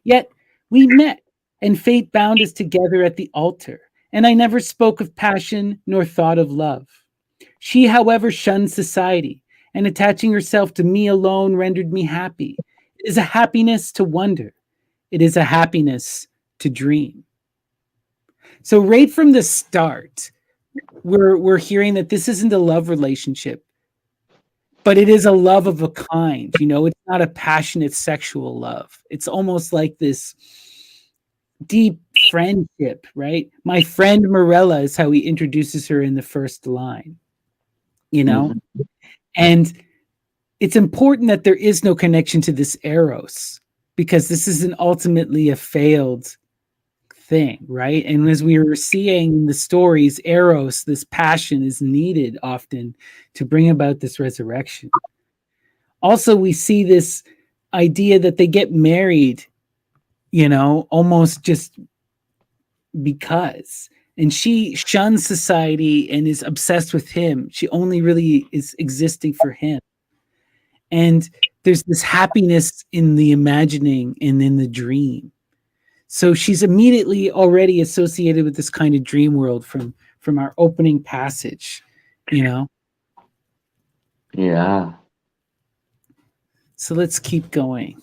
Yet we met, and fate bound us together at the altar, and I never spoke of passion nor thought of love. She, however, shunned society, and attaching herself to me alone rendered me happy. It is a happiness to wonder. It is a happiness to dream. So right from the start, we're hearing that this isn't a love relationship, but it is a love of a kind. It's not a passionate sexual love. It's almost like this deep friendship, right? My friend Morella is how he introduces her in the first line, Mm-hmm. And it's important that there is no connection to this Eros, because this isn't ultimately a failed thing, right? And as we were seeing in the stories, Eros, this passion, is needed often to bring about this resurrection. Also, we see this idea that they get married, almost just because. And she shuns society and is obsessed with him. She only really is existing for him. And there's this happiness in the imagining and in the dream. So she's immediately already associated with this kind of dream world from our opening passage, you know.
Yeah.
So let's keep going.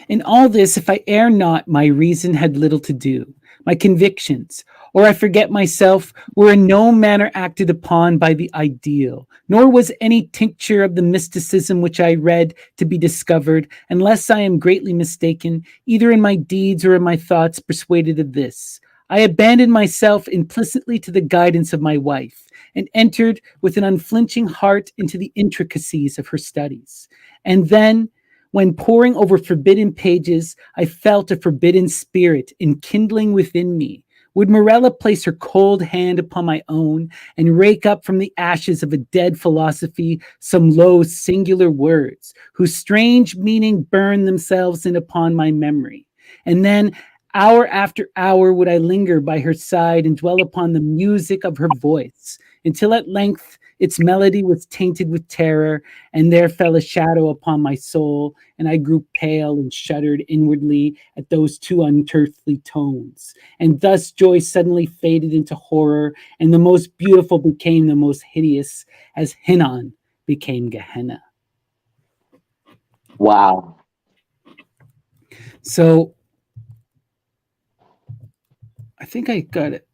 In all this, if I err not, my reason had little to do. My convictions, or I forget myself, were in no manner acted upon by the ideal, nor was any tincture of the mysticism which I read to be discovered, unless I am greatly mistaken, either in my deeds or in my thoughts, persuaded of this. I abandoned myself implicitly to the guidance of my wife, and entered with an unflinching heart into the intricacies of her studies. And then, when poring over forbidden pages, I felt a forbidden spirit enkindling within me. Would Morella place her cold hand upon my own and rake up from the ashes of a dead philosophy some low singular words, whose strange meaning burned themselves in upon my memory? And then, hour after hour, would I linger by her side and dwell upon the music of her voice, until at length its melody was tainted with terror, and there fell a shadow upon my soul, and I grew pale and shuddered inwardly at those two unearthly tones. And thus joy suddenly faded into horror, and the most beautiful became the most hideous, as Hinnon became Gehenna.
Wow.
So I think I got it.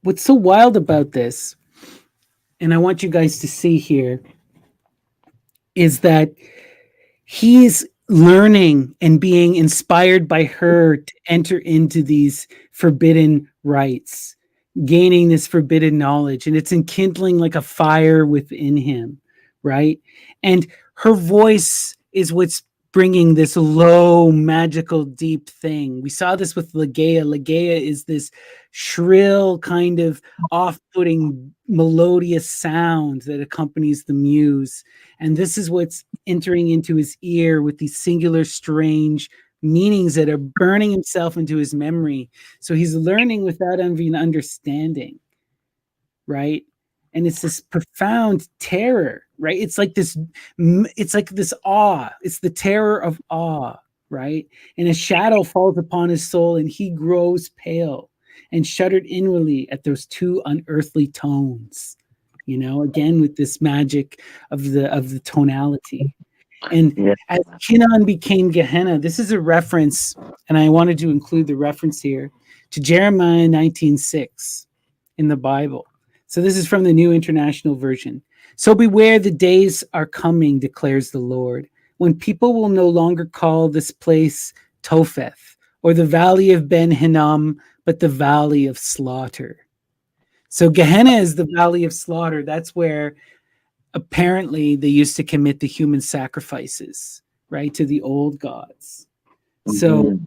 What's so wild about this, and I want you guys to see here, is that he's learning and being inspired by her to enter into these forbidden rites, gaining this forbidden knowledge, and it's enkindling like a fire within him, right? And her voice is what's bringing this low, magical, deep thing. We saw this with Ligeia. Ligeia is this shrill, kind of off-putting, melodious sound that accompanies the muse. And this is what's entering into his ear with these singular, strange meanings that are burning himself into his memory. So he's learning without even understanding, right? And it's this profound terror, right? It's like this awe. It's the terror of awe, right? And a shadow falls upon his soul, and he grows pale and shuddered inwardly at those two unearthly tones. You know, again with this magic of the tonality. And
Yeah.
as Hinnon became Gehenna, this is a reference, and I wanted to include the reference here to Jeremiah 19:6 in the Bible. So this is from the New International Version. So beware, the days are coming, declares the Lord, when people will no longer call this place Topheth or the valley of Ben Hinnom, but the valley of slaughter. So Gehenna is the valley of slaughter. That's where apparently they used to commit the human sacrifices, right, to the old gods. So,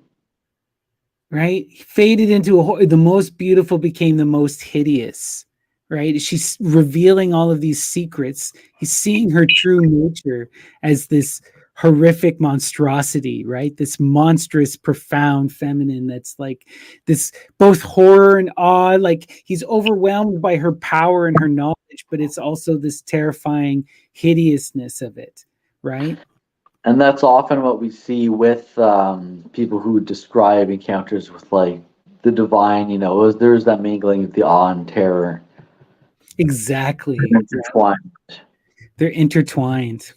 right, faded into the most beautiful became the most hideous, right? She's revealing all of these secrets. He's seeing her true nature as this horrific monstrosity, right? This monstrous, profound feminine that's like this both horror and awe. Like he's overwhelmed by her power and her knowledge, but it's also this terrifying hideousness of it, right?
And that's often what we see with people who describe encounters with like the divine. You know, there's that mingling of the awe and terror.
Exactly.
Intertwined.
They're intertwined.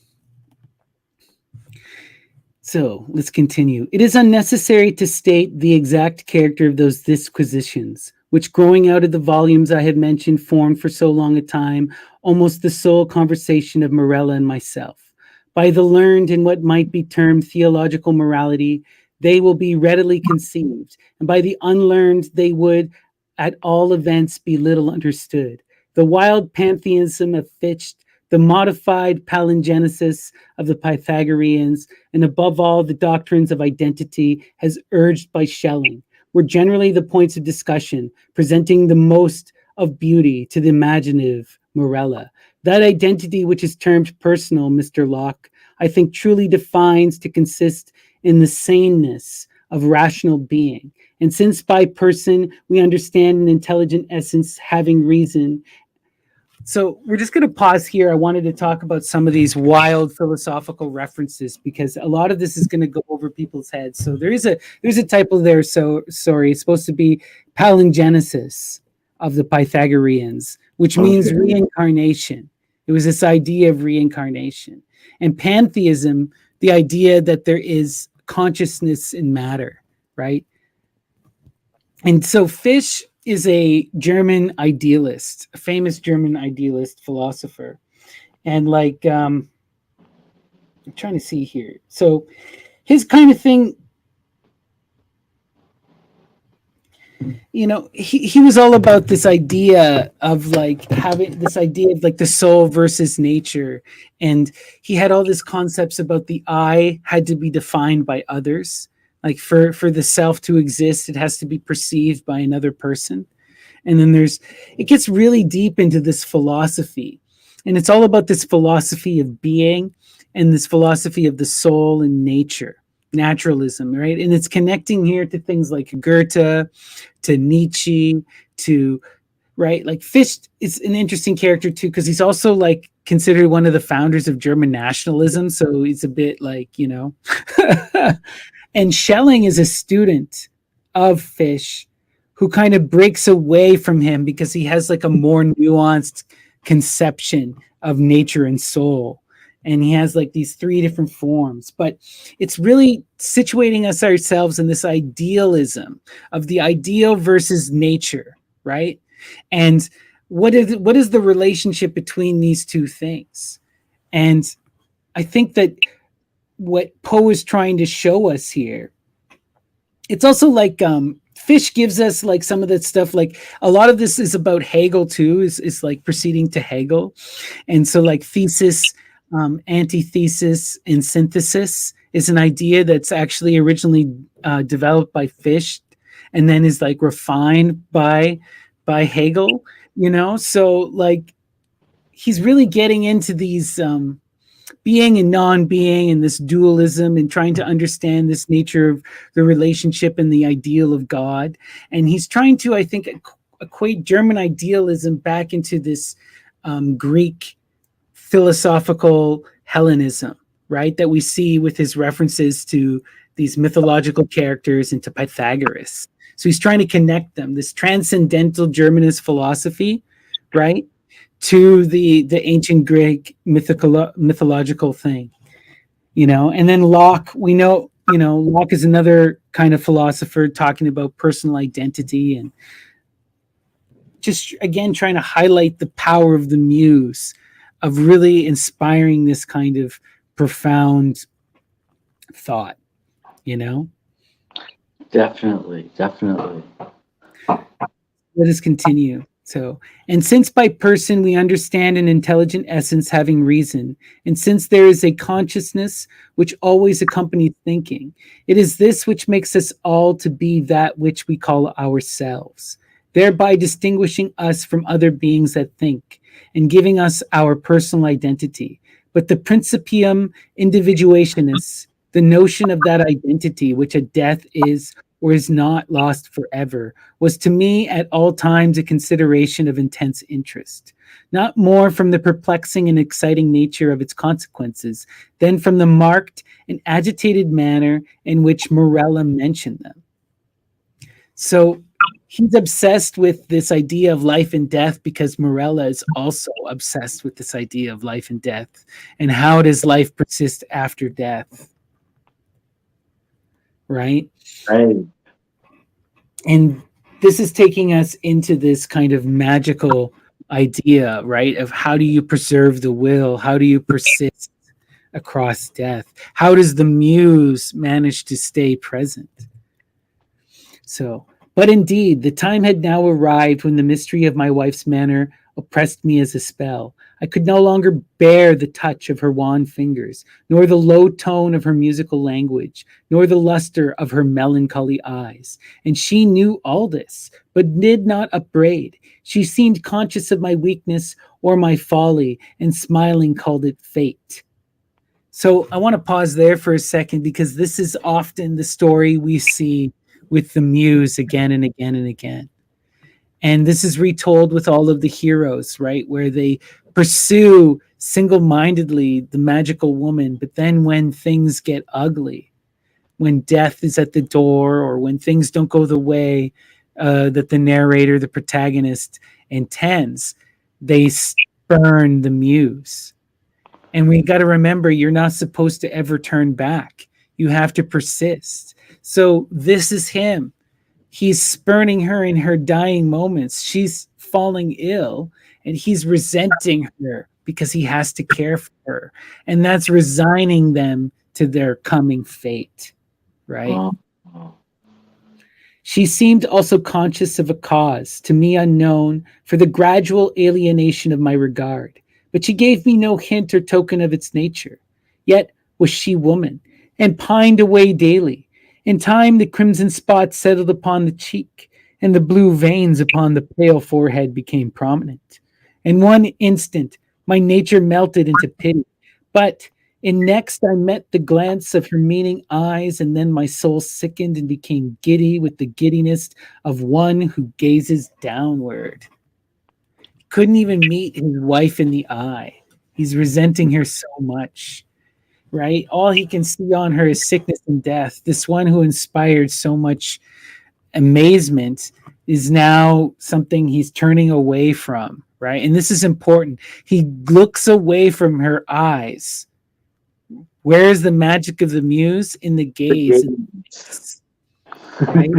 So let's continue. It is unnecessary to state the exact character of those disquisitions, which growing out of the volumes I have mentioned formed for so long a time almost the sole conversation of Morella and myself. By the learned in what might be termed theological morality, they will be readily conceived, and by the unlearned, they would, at all events, be little understood. The wild pantheism of Fichte, the modified palingenesis of the Pythagoreans, and above all, the doctrines of identity, as urged by Schelling, were generally the points of discussion, presenting the most of beauty to the imaginative Morella. That identity which is termed personal, Mr. Locke, I think truly defines to consist in the saneness of rational being. And since by person we understand an intelligent essence having reason, So we're just going to pause here. I wanted to talk about some of these wild philosophical references because a lot of this is going to go over people's heads. So there's a typo there. So sorry, it's supposed to be palingenesis of the Pythagoreans, which means reincarnation. It was this idea of reincarnation. And pantheism, the idea that there is consciousness in matter, right? And so Fish is a German idealist, a famous German idealist philosopher. And like, I'm trying to see here. So his kind of thing, you know, he was all about this idea of like having this idea of like the soul versus nature. And he had all these concepts about the I had to be defined by others. Like for the self to exist, it has to be perceived by another person. And then it gets really deep into this philosophy. And it's all about this philosophy of being and this philosophy of the soul and nature, naturalism, right? And it's connecting here to things like Goethe, to Nietzsche, to, right? Like Fish is an interesting character too, because he's also like considered one of the founders of German nationalism. So he's a bit like, you know. And Schelling is a student of Fish who kind of breaks away from him because he has like a more nuanced conception of nature and soul. And he has like these three different forms, but it's really situating us ourselves in this idealism of the ideal versus nature, right? And what is the relationship between these two things? And I think that what Poe is trying to show us here, it's also like Fish gives us like some of that stuff. Like a lot of this is about Hegel too, is like proceeding to Hegel. And so like thesis, antithesis, and synthesis is an idea that's actually originally developed by Fish and then is like refined by Hegel, you know? So like he's really getting into these being and non-being and this dualism and trying to understand this nature of the relationship and the ideal of God. And he's trying to, I think, equate German idealism back into this Greek philosophical Hellenism, right? That we see with his references to these mythological characters and to Pythagoras. So he's trying to connect them, this transcendental Germanist philosophy, right? To the ancient Greek mythological thing, you know. And then Locke, we know, you know, Locke is another kind of philosopher talking about personal identity and just again trying to highlight the power of the muse, of really inspiring this kind of profound thought, you know.
Definitely.
Let us continue. So, and since by person we understand an intelligent essence having reason, and since there is a consciousness which always accompanies thinking, it is this which makes us all to be that which we call ourselves, thereby distinguishing us from other beings that think, and giving us our personal identity. But the principium individuationis, the notion of that identity which a death is or is not lost forever, was to me at all times a consideration of intense interest, not more from the perplexing and exciting nature of its consequences than from the marked and agitated manner in which Morella mentioned them. So he's obsessed with this idea of life and death because Morella is also obsessed with this idea of life and death. And how does life persist after death? Right?
Right.
And this is taking us into this kind of magical idea, right? Of how do you preserve the will? How do you persist across death? How does the muse manage to stay present? So, but indeed, the time had now arrived when the mystery of my wife's manner oppressed me as a spell. I could no longer bear the touch of her wan fingers, nor the low tone of her musical language, nor the luster of her melancholy eyes. And she knew all this, but did not upbraid. She seemed conscious of my weakness or my folly, and smiling called it fate. So I want to pause there for a second because this is often the story we see with the muse again and again and again. And this is retold with all of the heroes, right? Where they pursue single-mindedly the magical woman, but then when things get ugly, when death is at the door, or when things don't go the way that the narrator, the protagonist, intends, they spurn the muse. And we got to remember, you're not supposed to ever turn back. You have to persist. So this is him. He's spurning her in her dying moments. She's falling ill, and he's resenting her because he has to care for her. And that's resigning them to their coming fate, right?
Oh.
She seemed also conscious of a cause, to me unknown, for the gradual alienation of my regard, but she gave me no hint or token of its nature. Yet was she woman, and pined away daily. In time the crimson spots settled upon the cheek, and the blue veins upon the pale forehead became prominent. In one instant my nature melted into pity, but in next I met the glance of her meaning eyes, and then my soul sickened and became giddy with the giddiness of one who gazes downward. He couldn't even meet his wife in the eye. He's resenting her so much, right? All he can see on her is sickness and death. This one who inspired so much amazement is now something he's turning away from, right? And this is important. He looks away from her eyes. Where is the magic of the muse? In the gaze, right?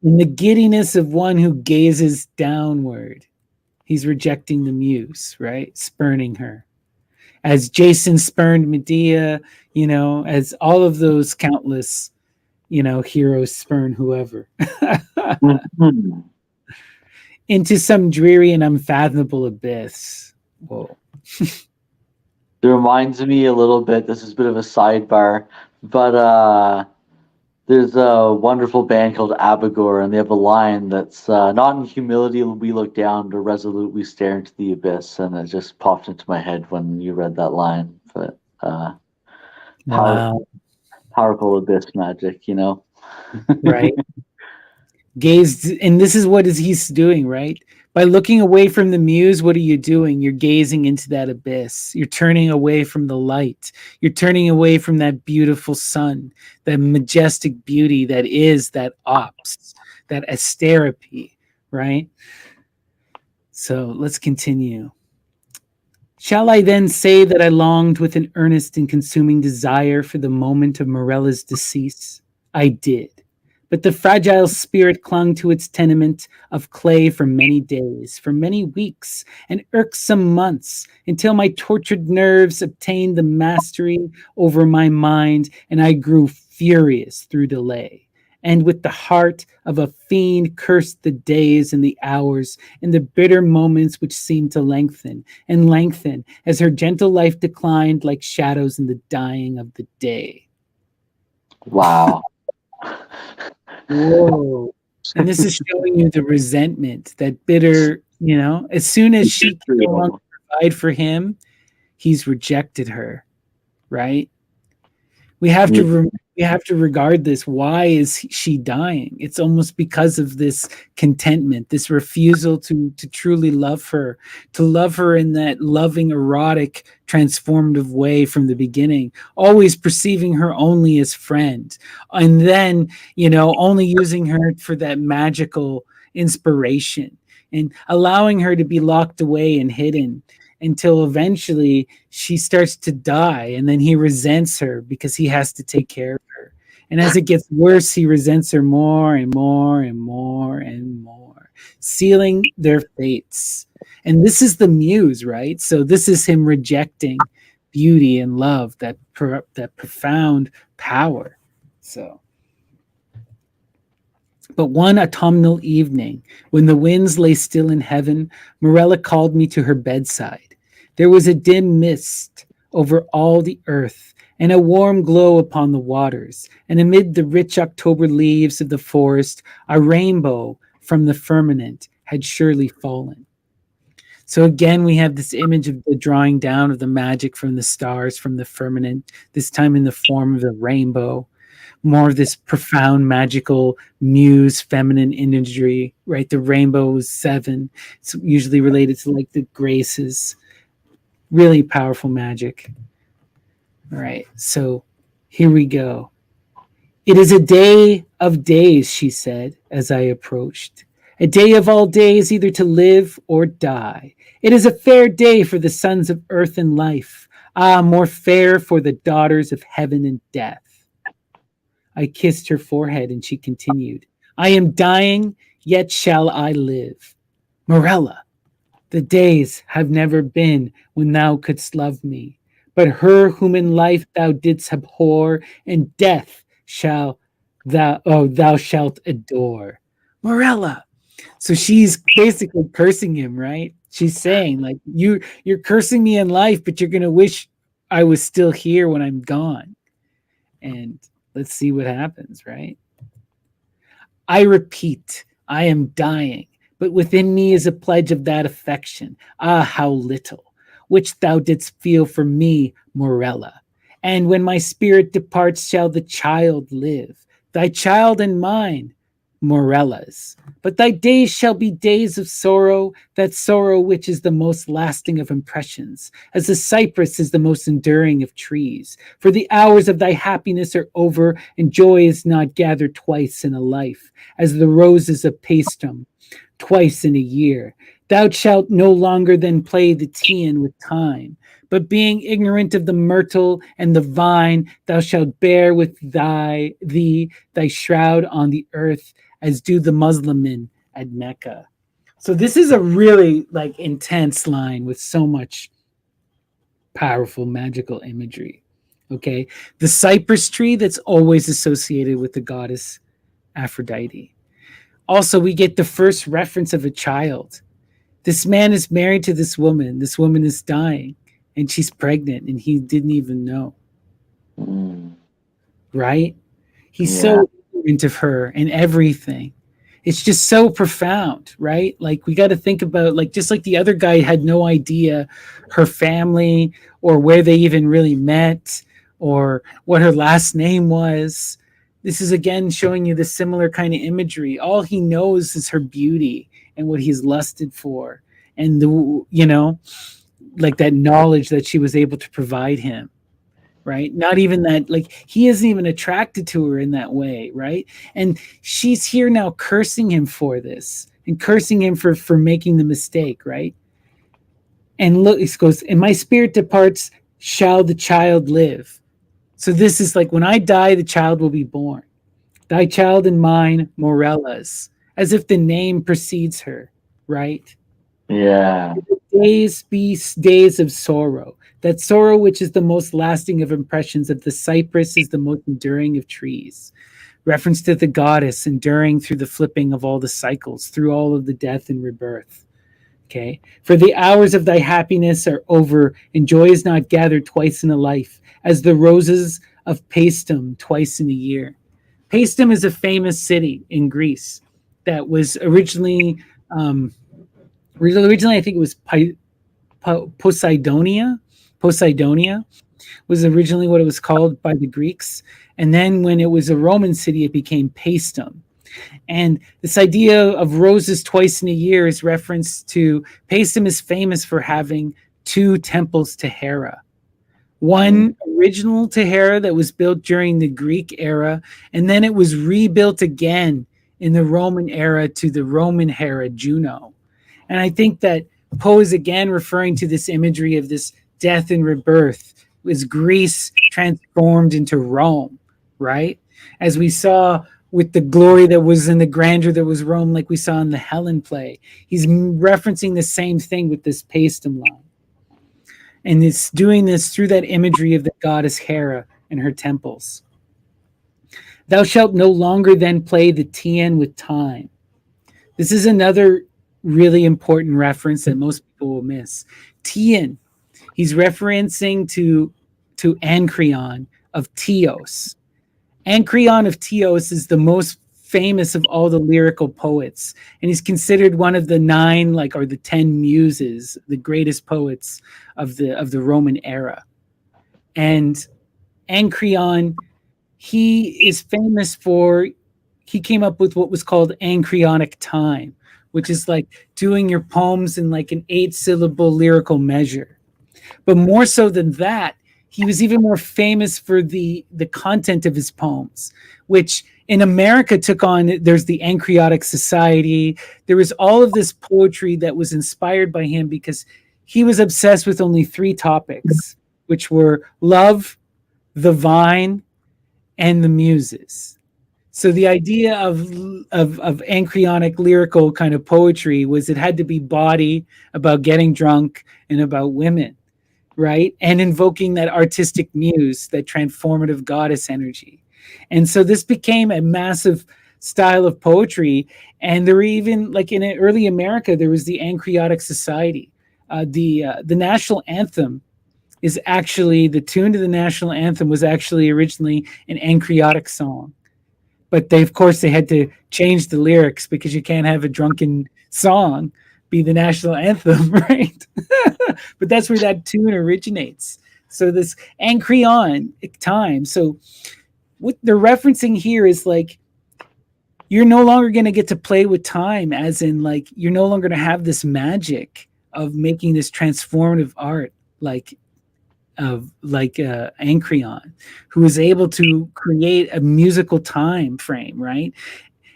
In the giddiness of one who gazes downward. He's rejecting the muse, right? Spurning her. As Jason spurned Medea, as all of those countless, heroes spurn whoever.
Mhm.
Into some dreary and unfathomable abyss. Whoa.
It reminds me a little bit. This is a bit of a sidebar, but there's a wonderful band called Abigor, and they have a line that's not in humility will we look down, but resolute we stare into the abyss. And it just popped into my head when you read that line. But
Wow.
powerful abyss magic,
Right. Gaze, and this is what he's doing, right? By looking away from the muse, what are you doing? You're gazing into that abyss. You're turning away from the light. You're turning away from that beautiful sun, that majestic beauty that is that ops, that asteropy, right? So let's continue. Shall I then say that I longed with an earnest and consuming desire for the moment of Morella's decease? I did. But the fragile spirit clung to its tenement of clay for many days, for many weeks, and irksome months, until my tortured nerves obtained the mastery over my mind, and I grew furious through delay. And with the heart of a fiend cursed the days and the hours and the bitter moments which seemed to lengthen and lengthen as her gentle life declined like shadows in the dying of the day.
Wow.
Whoa. And this is showing you the resentment, that bitter, as soon as she can no longer provide for him, he's rejected her, right? We have to regard this. Why is she dying? It's almost because of this contentment, this refusal to truly love her, to love her in that loving, erotic, transformative way from the beginning, always perceiving her only as friend, and then only using her for that magical inspiration, and allowing her to be locked away and hidden until eventually she starts to die, and then he resents her because he has to take care of her. And as it gets worse, he resents her more and more and more and more, sealing their fates. And this is the muse, right? So this is him rejecting beauty and love, that profound power. But one autumnal evening, when the winds lay still in heaven, Morella called me to her bedside. There was a dim mist over all the earth, and a warm glow upon the waters, and amid the rich October leaves of the forest, a rainbow from the firmament had surely fallen. So again, we have this image of the drawing down of the magic from the stars, from the firmament, this time in the form of a rainbow. more of this profound, magical muse, feminine imagery, right? The rainbow is 7. It's usually related to like the graces. Really powerful magic. All right, so here we go. It is a day of days, she said as I approached. A day of all days, either to live or die. It is a fair day for the sons of earth and life. Ah, more fair for the daughters of heaven and death. I kissed her forehead and she continued, I am dying, yet shall I live. Morella, the days have never been when thou couldst love me, but her whom in life thou didst abhor, and death thou shalt adore. Morella. So she's basically cursing him, right? She's saying, like, you're cursing me in life, but you're gonna wish I was still here when I'm gone. And let's see what happens, right? I repeat, I am dying, but within me is a pledge of that affection. Ah, how little, which thou didst feel for me, Morella. And when my spirit departs, shall the child live, thy child and mine, Morella's. But thy days shall be days of sorrow, that sorrow which is the most lasting of impressions, as the cypress is the most enduring of trees. For the hours of thy happiness are over, and joy is not gathered twice in a life, as the roses of Paestum, twice in a year. Thou shalt no longer then play the Teian with time, but being ignorant of the myrtle and the vine, thou shalt bear with thee thy shroud on the earth, as do the Muslimin at Mecca. So this is a really like intense line with so much powerful magical imagery. Okay, the cypress tree that's always associated with the goddess Aphrodite. Also, we get the first reference of a child. This man is married to this woman. This woman is dying, and she's pregnant, and he didn't even know. Right? He's so ignorant of her and everything. It's just so profound, right? Like we got to think about, like, just like the other guy had no idea her family or where they even really met or what her last name was. This is again showing you the similar kind of imagery. All he knows is her beauty and what he's lusted for, and like that knowledge that she was able to provide him. Right? Not even that, like he isn't even attracted to her in that way, right? And she's here now cursing him for this and cursing him for making the mistake, right? And look, it goes, and my spirit departs, shall the child live. So this is like, when I die, the child will be born. Thy child and mine, Morella's, as if the name precedes her, right?
Yeah.
Days be days of sorrow. That sorrow which is the most lasting of impressions, of the cypress is the most enduring of trees. Reference to the goddess enduring through the flipping of all the cycles, through all of the death and rebirth. Okay. For the hours of thy happiness are over, and joy is not gathered twice in a life, as the roses of Paestum twice in a year. Paestum is a famous city in Greece that was originally I think it was Poseidonia. Poseidonia was originally what it was called by the Greeks. And then when it was a Roman city, it became Paestum. And this idea of roses twice in a year is reference to Paestum is famous for having 2 temples to Hera. One original to Hera that was built during the Greek era, and then it was rebuilt again in the Roman era to the Roman Hera, Juno. And I think that Poe is again referring to this imagery of this death and rebirth, as Greece transformed into Rome, right? As we saw with the glory that was in the grandeur that was Rome, like we saw in the Helen play. He's referencing the same thing with this Paestum line. And it's doing this through that imagery of the goddess Hera and her temples. Thou shalt no longer then play the Teian with time. This is another really important reference that most people will miss. Teian, he's referencing to Ancrion of Teos. Ancrion of Teos is the most famous of all the lyrical poets, and he's considered one of the 9, or the 10 muses, the greatest poets of the Roman era. And Ancrion, he is famous for, he came up with what was called anchrionic time, which is like doing your poems in like an 8-syllable lyrical measure. But more so than that, he was even more famous for the content of his poems, which in America took on, there's the Anchrotic Society. There was all of this poetry that was inspired by him because he was obsessed with only 3 topics, which were love, the vine, and the muses. So the idea of anchrionic lyrical kind of poetry was it had to be bawdy, about getting drunk, and about women, right? And invoking that artistic muse, that transformative goddess energy. And so this became a massive style of poetry. And there were even, like in early America, there was the Anchrotic Society. The national anthem is actually, the tune to the national anthem was actually originally an anchrotic song. But they, of course, they had to change the lyrics because you can't have a drunken song be the national anthem, right? But that's where that tune originates. So this anchrion time. So what they're referencing here is like, you're no longer going to get to play with time, as in like you're no longer going to have this magic of making this transformative art like Anchrion, who is able to create a musical time frame, right?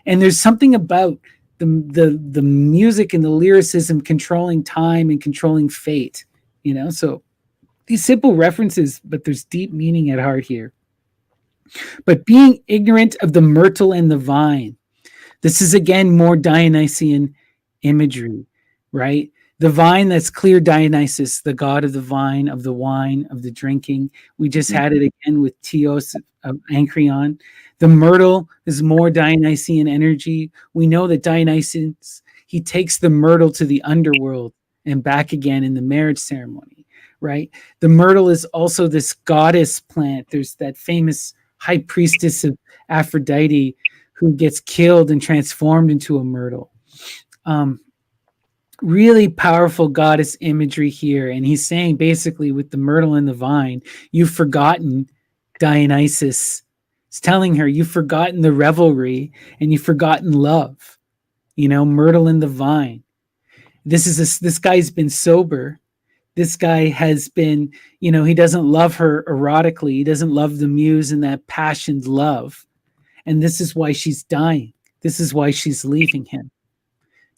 And there's something about the music and the lyricism controlling time and controlling fate, you know. So these simple references, but there's deep meaning at heart here. But being ignorant of the myrtle and the vine, this is again more Dionysian imagery, right? The vine, that's clear Dionysus, the god of the vine, of the wine, of the drinking. We just had it again with Teos of Anchrion. The myrtle is more Dionysian energy. We know that Dionysus, he takes the myrtle to the underworld and back again in the marriage ceremony, right? The myrtle is also this goddess plant. There's that famous high priestess of Aphrodite who gets killed and transformed into a myrtle. Really powerful goddess imagery here. And he's saying basically with the myrtle and the vine, you've forgotten Dionysus. He's telling her, you've forgotten the revelry and you've forgotten love, you know, myrtle and the vine. This guy's been sober. This guy has been, you know, he doesn't love her erotically. He doesn't love the muse and that passionate love. And this is why she's dying. This is why she's leaving him.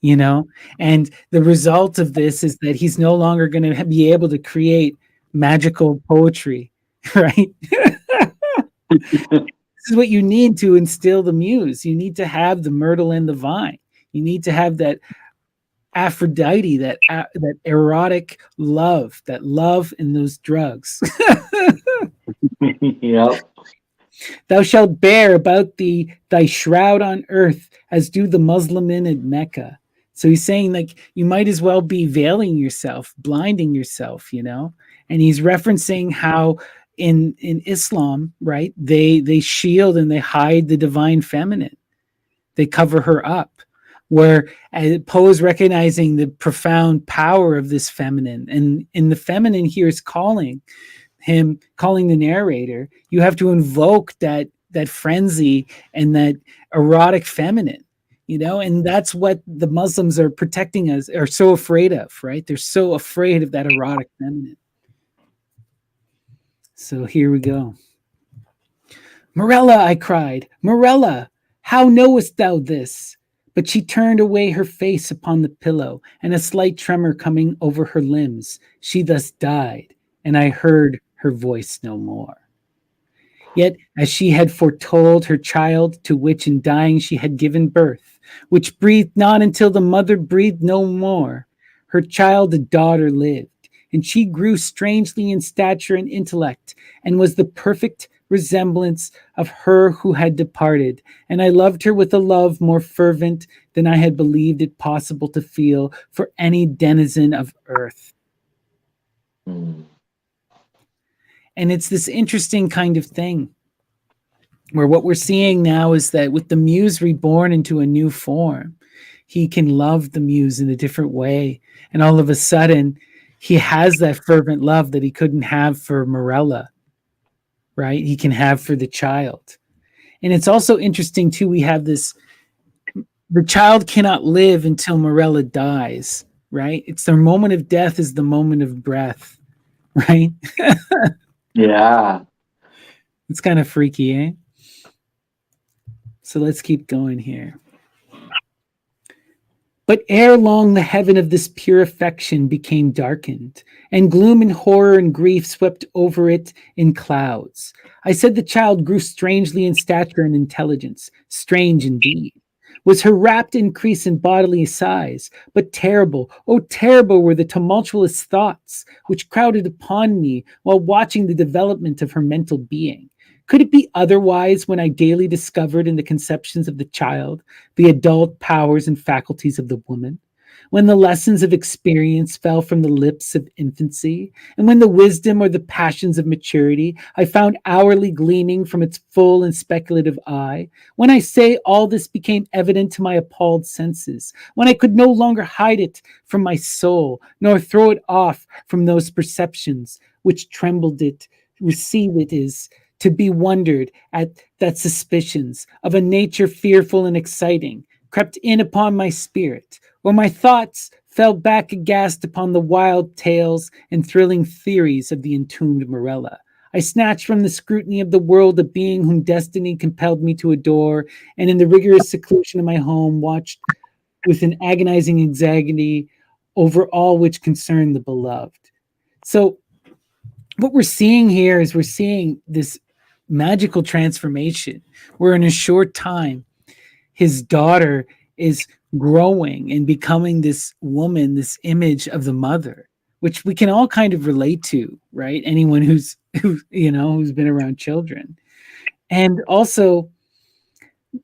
You know, and the result of this is that he's no longer going to be able to create magical poetry, right? This is what you need to instill the muse. You need to have the myrtle and the vine. You need to have that Aphrodite, that erotic love, that love in those drugs.
Yep.
Thou shalt bear about thee thy shroud on earth, as do the Muslimin at Mecca. So he's saying like you might as well be veiling yourself, blinding yourself, you know. And he's referencing how in Islam, right, they shield and they hide the divine feminine. They cover her up. Where Poe is recognizing the profound power of this feminine, and in the feminine here is calling the narrator. You have to invoke that frenzy and that erotic feminine, you know, and that's what the Muslims are protecting us, are so afraid of, right? They're so afraid of that erotic feminine. So here we go. Morella, I cried, Morella, how knowest thou this? But she turned away her face upon the pillow, and a slight tremor coming over her limbs, she thus died, and I heard her voice no more. Yet, as she had foretold, her child, to which in dying she had given birth, which breathed not until the mother breathed no more, her child, a daughter, lived, and she grew strangely in stature and intellect, and was the perfect resemblance of her who had departed, and I loved her with a love more fervent than I had believed it possible to feel for any denizen of earth.
Mm.
And it's this interesting kind of thing where what we're seeing now is that with the muse reborn into a new form, he can love the muse in a different way. And all of a sudden, he has that fervent love that he couldn't have for Morella. right? He can have for the child. And it's also interesting too, we have this, the child cannot live until Morella dies, right? It's their moment of death is the moment of breath, right?
Yeah.
It's kind of freaky, eh? So let's keep going here. But ere long the heaven of this pure affection became darkened, and gloom and horror and grief swept over it in clouds. I said the child grew strangely in stature and intelligence, strange indeed. Was her rapt increase in bodily size, but terrible, oh terrible were the tumultuous thoughts which crowded upon me while watching the development of her mental being. Could it be otherwise when I daily discovered in the conceptions of the child the adult powers and faculties of the woman? When the lessons of experience fell from the lips of infancy, and when the wisdom or the passions of maturity I found hourly gleaming from its full and speculative eye, when I say all this became evident to my appalled senses, when I could no longer hide it from my soul, nor throw it off from those perceptions which trembled it, receive it is to be wondered at that suspicions of a nature fearful and exciting crept in upon my spirit, or my thoughts fell back aghast upon the wild tales and thrilling theories of the entombed Morella. I snatched from the scrutiny of the world a being whom destiny compelled me to adore, and in the rigorous seclusion of my home watched with an agonizing anxiety over all which concerned the beloved. So what we're seeing here is we're seeing this magical transformation where in a short time his daughter is growing and becoming this woman, this image of the mother, which we can all kind of relate to, right? Anyone who's been around children. And also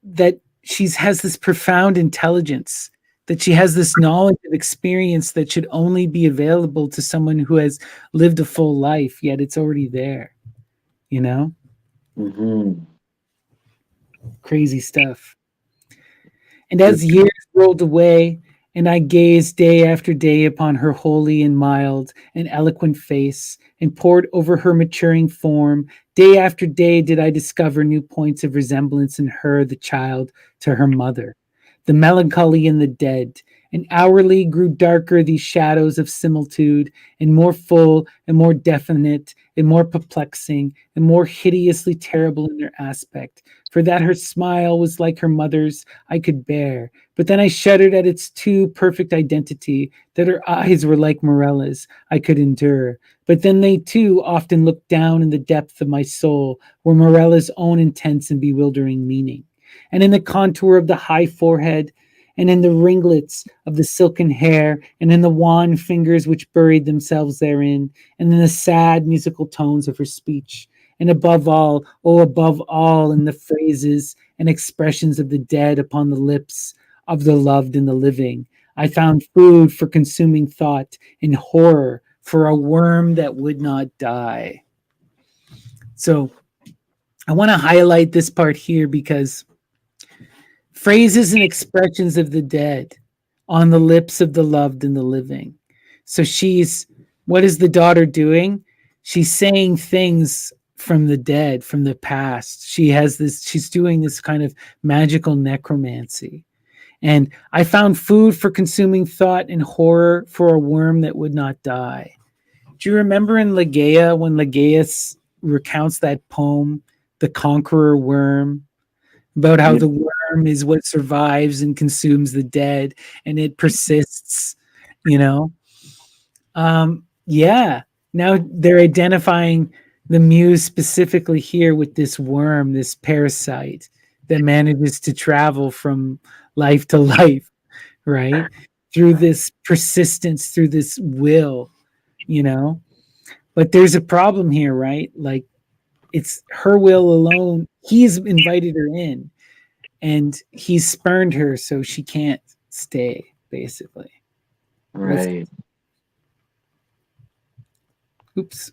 that she has this profound intelligence, that she has this knowledge of experience that should only be available to someone who has lived a full life, yet it's already there, you know?
Mm-hmm.
Crazy stuff. And as years rolled away, and I gazed day after day upon her holy and mild and eloquent face, and pored over her maturing form, day after day did I discover new points of resemblance in her, the child, to her mother. The melancholy and the dead, and hourly grew darker these shadows of similitude, and more full and more definite, and more perplexing, and more hideously terrible in their aspect. For that her smile was like her mother's, I could bear. But then I shuddered at its too perfect identity, that her eyes were like Morella's, I could endure. But then they too often looked down in the depth of my soul, were Morella's own intense and bewildering meaning. And in the contour of the high forehead, and in the ringlets of the silken hair, and in the wan fingers which buried themselves therein, and in the sad musical tones of her speech, and above all, oh, above all, in the phrases and expressions of the dead upon the lips of the loved and the living, I found food for consuming thought and horror for a worm that would not die. So I want to highlight this part here because phrases and expressions of the dead on the lips of the loved and the living. So what is the daughter doing? She's saying things from the dead, from the past. She's doing this kind of magical necromancy. And I found food for consuming thought and horror for a worm that would not die. Do you remember in Ligeia when Ligeia recounts that poem, The Conqueror Worm, about how the worm is what survives and consumes the dead and it persists, you know? Yeah. Now they're identifying the muse specifically here with this worm, this parasite that manages to travel from life to life, right? Through this persistence, through this will, you know? But there's a problem here, right? Like it's her will alone. He's invited her in and he's spurned her so she can't stay, basically.
Right.
Oops.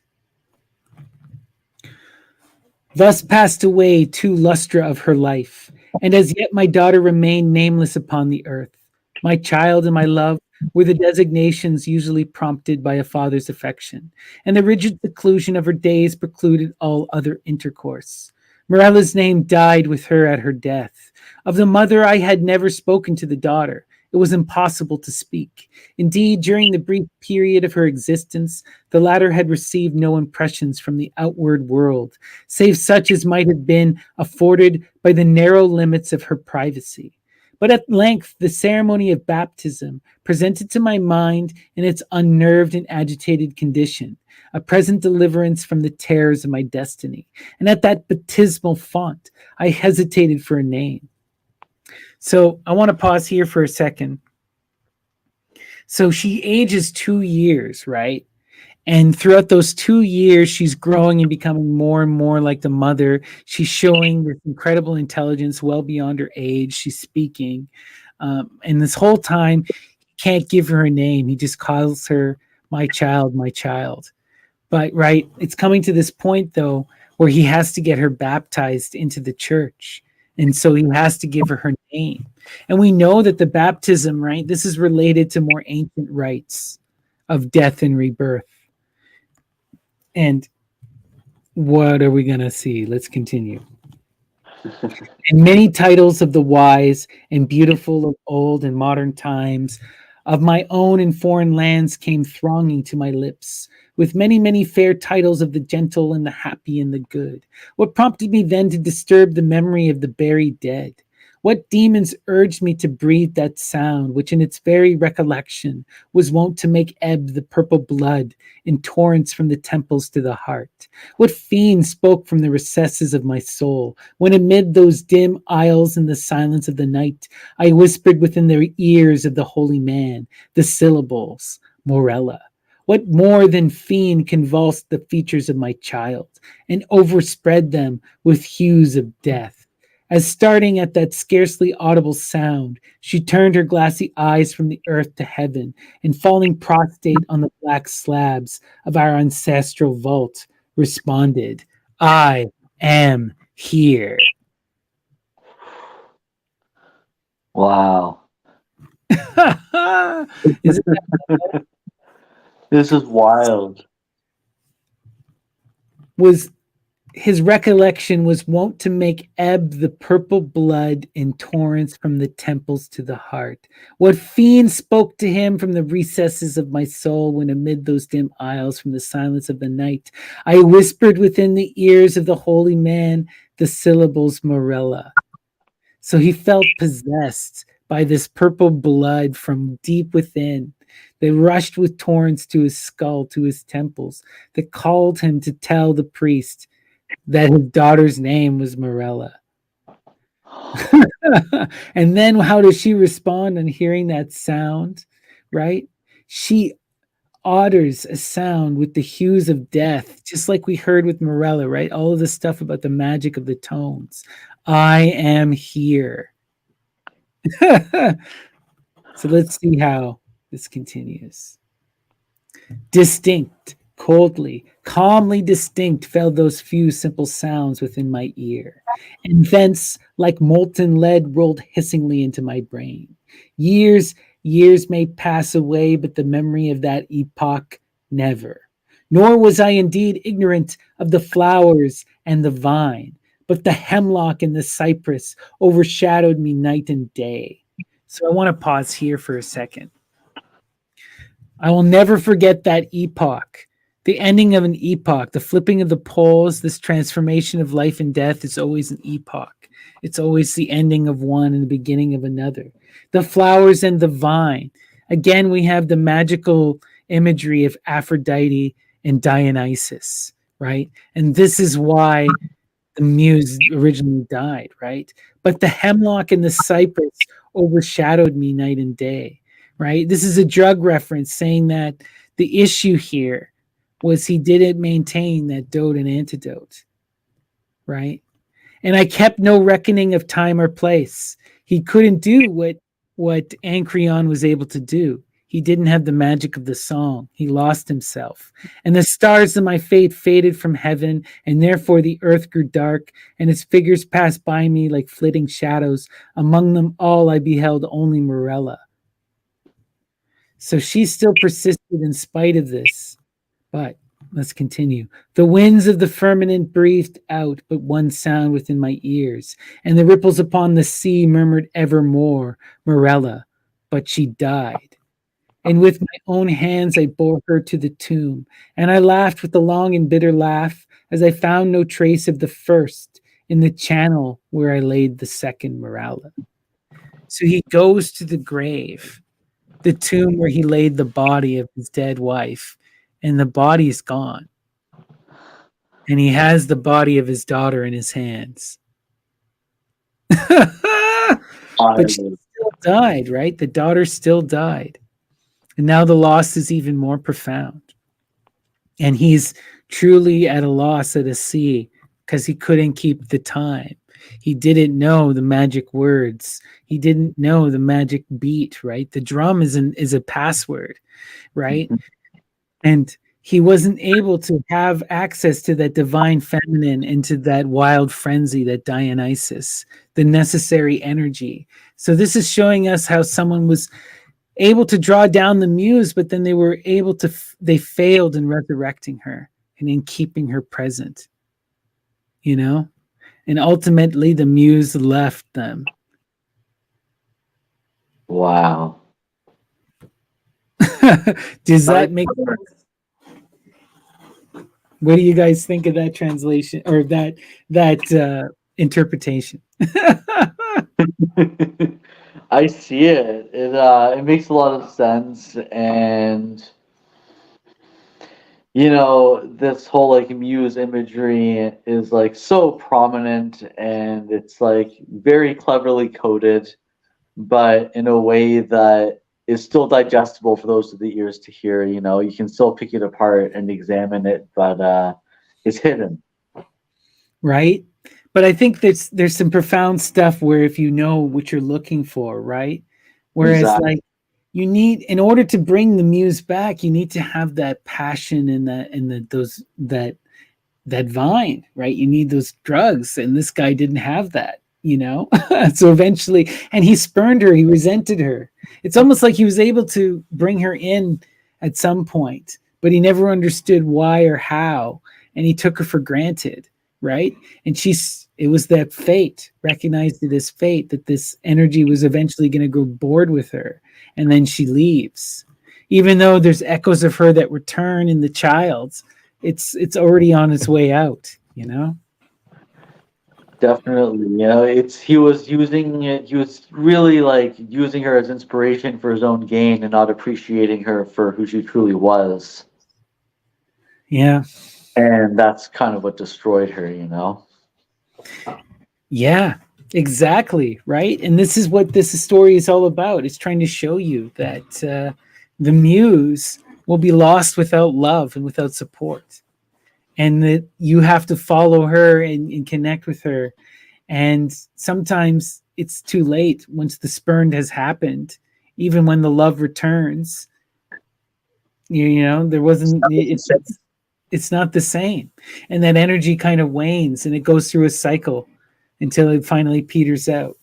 Thus passed away 2 lustra of her life, and as yet my daughter remained nameless upon the earth. My child and my love were the designations usually prompted by a father's affection, and the rigid seclusion of her days precluded all other intercourse. Morella's name died with her at her death. Of the mother, I had never spoken to the daughter. It was impossible to speak. Indeed, during the brief period of her existence, the latter had received no impressions from the outward world, save such as might have been afforded by the narrow limits of her privacy. But at length, the ceremony of baptism presented to my mind in its unnerved and agitated condition a present deliverance from the terrors of my destiny. And at that baptismal font, I hesitated for a name. So I want to pause here for a second. So she ages 2 years, right? And throughout those 2 years, she's growing and becoming more and more like the mother. She's showing this incredible intelligence well beyond her age. She's speaking. And this whole time, he can't give her a name. He just calls her my child, my child. But, right, it's coming to this point, though, where he has to get her baptized into the church. And so he has to give her name. And we know that the baptism, right, this is related to more ancient rites of death and rebirth. And what are we going to see? Let's continue. And many titles of the wise and beautiful of old and modern times, of my own and foreign lands, came thronging to my lips, with many, many fair titles of the gentle and the happy and the good. What prompted me then to disturb the memory of the buried dead? What demons urged me to breathe that sound, which in its very recollection was wont to make ebb the purple blood in torrents from the temples to the heart? What fiend spoke from the recesses of my soul, when amid those dim aisles in the silence of the night, I whispered within the ears of the holy man the syllables, Morella? What more than fiend convulsed the features of my child, and overspread them with hues of death? As starting at that scarcely audible sound, she turned her glassy eyes from the earth to heaven, and falling prostrate on the black slabs of our ancestral vault, responded, I am here.
Wow.
Isn't
This is wild.
was his recollection was wont to make ebb the purple blood in torrents from the temples to the heart. What fiend spoke to him from the recesses of my soul, when amid those dim aisles from the silence of the night I whispered within the ears of the holy man the syllables Morella? So he felt possessed by this purple blood from deep within, that rushed with torrents to his skull, to his temples, that called him to tell the priest that his daughter's name was Morella. And then how does she respond on hearing that sound, right? She utters a sound with the hues of death, just like we heard with Morella, right? All of the stuff about the magic of the tones. I am here. So let's see how this continues. Distinct, coldly, calmly distinct fell those few simple sounds within my ear, and thence, like molten lead, rolled hissingly into my brain. Years, years may pass away, but the memory of that epoch never. Nor was I indeed ignorant of the flowers and the vine, but the hemlock and the cypress overshadowed me night and day. So I want to pause here for a second. I will never forget that epoch, the ending of an epoch, the flipping of the poles. This transformation of life and death is always an epoch. It's always the ending of one and the beginning of another. The flowers and the vine. Again, we have the magical imagery of Aphrodite and Dionysus, right? And this is why the muse originally died, right? But the hemlock and the cypress overshadowed me night and day, right? This is a drug reference saying that the issue here was he didn't maintain that dote and antidote, right? And I kept no reckoning of time or place. He couldn't do what Ancrion was able to do. He didn't have the magic of the song. He lost himself. And the stars of my fate faded from heaven, and therefore the earth grew dark, and its figures passed by me like flitting shadows. Among them all I beheld only Morella. So she still persisted in spite of this. But let's continue. The winds of the firmament breathed out but one sound within my ears, and the ripples upon the sea murmured evermore, Morella, but she died. And with my own hands I bore her to the tomb, and I laughed with a long and bitter laugh as I found no trace of the first in the channel where I laid the second Morella. So he goes to the grave, the tomb where he laid the body of his dead wife, and the body is gone. And he has the body of his daughter in his hands. But she still died, right? The daughter still died. And now the loss is even more profound. And he's truly at a loss at a sea because he couldn't keep the time. He didn't know the magic words. He didn't know the magic beat, right? The drum is a password, right? And he wasn't able to have access to that divine feminine, into that wild frenzy, that Dionysus, the necessary energy. So this is showing us how someone was able to draw down the muse, but then they were able to, they failed in resurrecting her and in keeping her present, you know? And ultimately the muse left them.
Wow.
Does that make sense? What do you guys think of that translation or that interpretation?
I see it. It makes a lot of sense, and this whole like muse imagery is like so prominent, and it's like very cleverly coded, but in a way that is still digestible for those of the ears to hear. You can still pick it apart and examine it, but it's hidden.
Right? But I think there's some profound stuff where if you know what you're looking for, right? Whereas
Exactly.
like you need, in order to bring the muse back, you need to have that passion and that vine, right? You need those drugs, and this guy didn't have that, you know? So eventually, and he spurned her, he resented her. It's almost like he was able to bring her in at some point, but he never understood why or how, and he took her for granted, right? And it was that fate, recognized it as fate, that this energy was eventually going to go bored with her, and then she leaves. Even though there's echoes of her that return in the child's, it's already on its way out, you know?
Definitely. He was using it. He was really like using her as inspiration for his own gain and not appreciating her for who she truly was.
Yeah.
And that's kind of what destroyed her.
Yeah, exactly. Right. And this is what this story is all about. It's trying to show you that the muse will be lost without love and without support, and that you have to follow her and connect with her. And sometimes it's too late once the spurn has happened. Even when the love returns, there wasn't. It's not the same, and that energy kind of wanes, and it goes through a cycle until it finally peters out.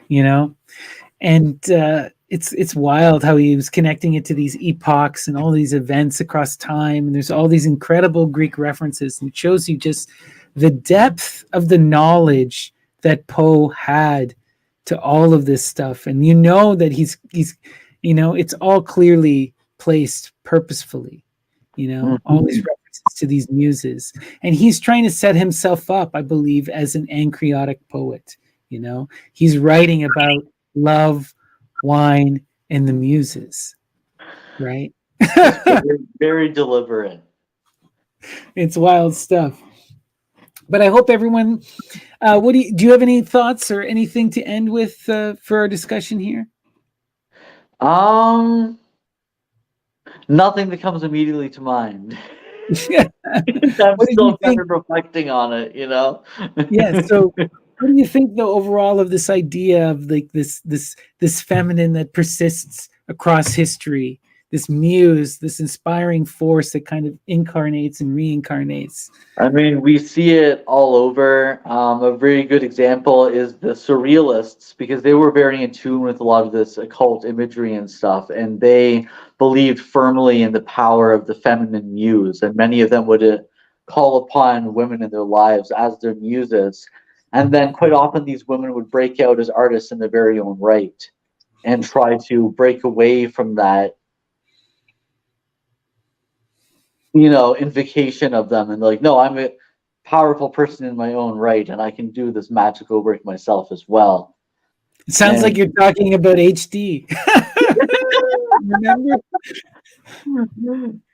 You know, and it's wild how he was connecting it to these epochs and all these events across time, and there's all these incredible Greek references, and it shows you just the depth of the knowledge that Poe had to all of this stuff. And that he's it's all clearly placed purposefully, all these references to these muses, and he's trying to set himself up, I believe, as an anchrotic poet. He's writing about love, wine, and the muses, right?
very, very deliberate.
It's wild stuff. But I hope everyone. What do you have any thoughts or anything to end with for our discussion here?
Nothing that comes immediately to mind.
I'm
still kind of reflecting on it.
Yeah. So, what do you think, though, overall, of this idea of like this feminine that persists across history, this muse, this inspiring force that kind of incarnates and reincarnates.
I mean, we see it all over. A very good example is the Surrealists, because they were very in tune with a lot of this occult imagery and stuff, and they believed firmly in the power of the feminine muse, and many of them would call upon women in their lives as their muses. And then quite often these women would break out as artists in their very own right and try to break away from that, invocation of them, and like, no, I'm a powerful person in my own right, and I can do this magical work myself as well.
It sounds like
And
you're talking about HD. Remember?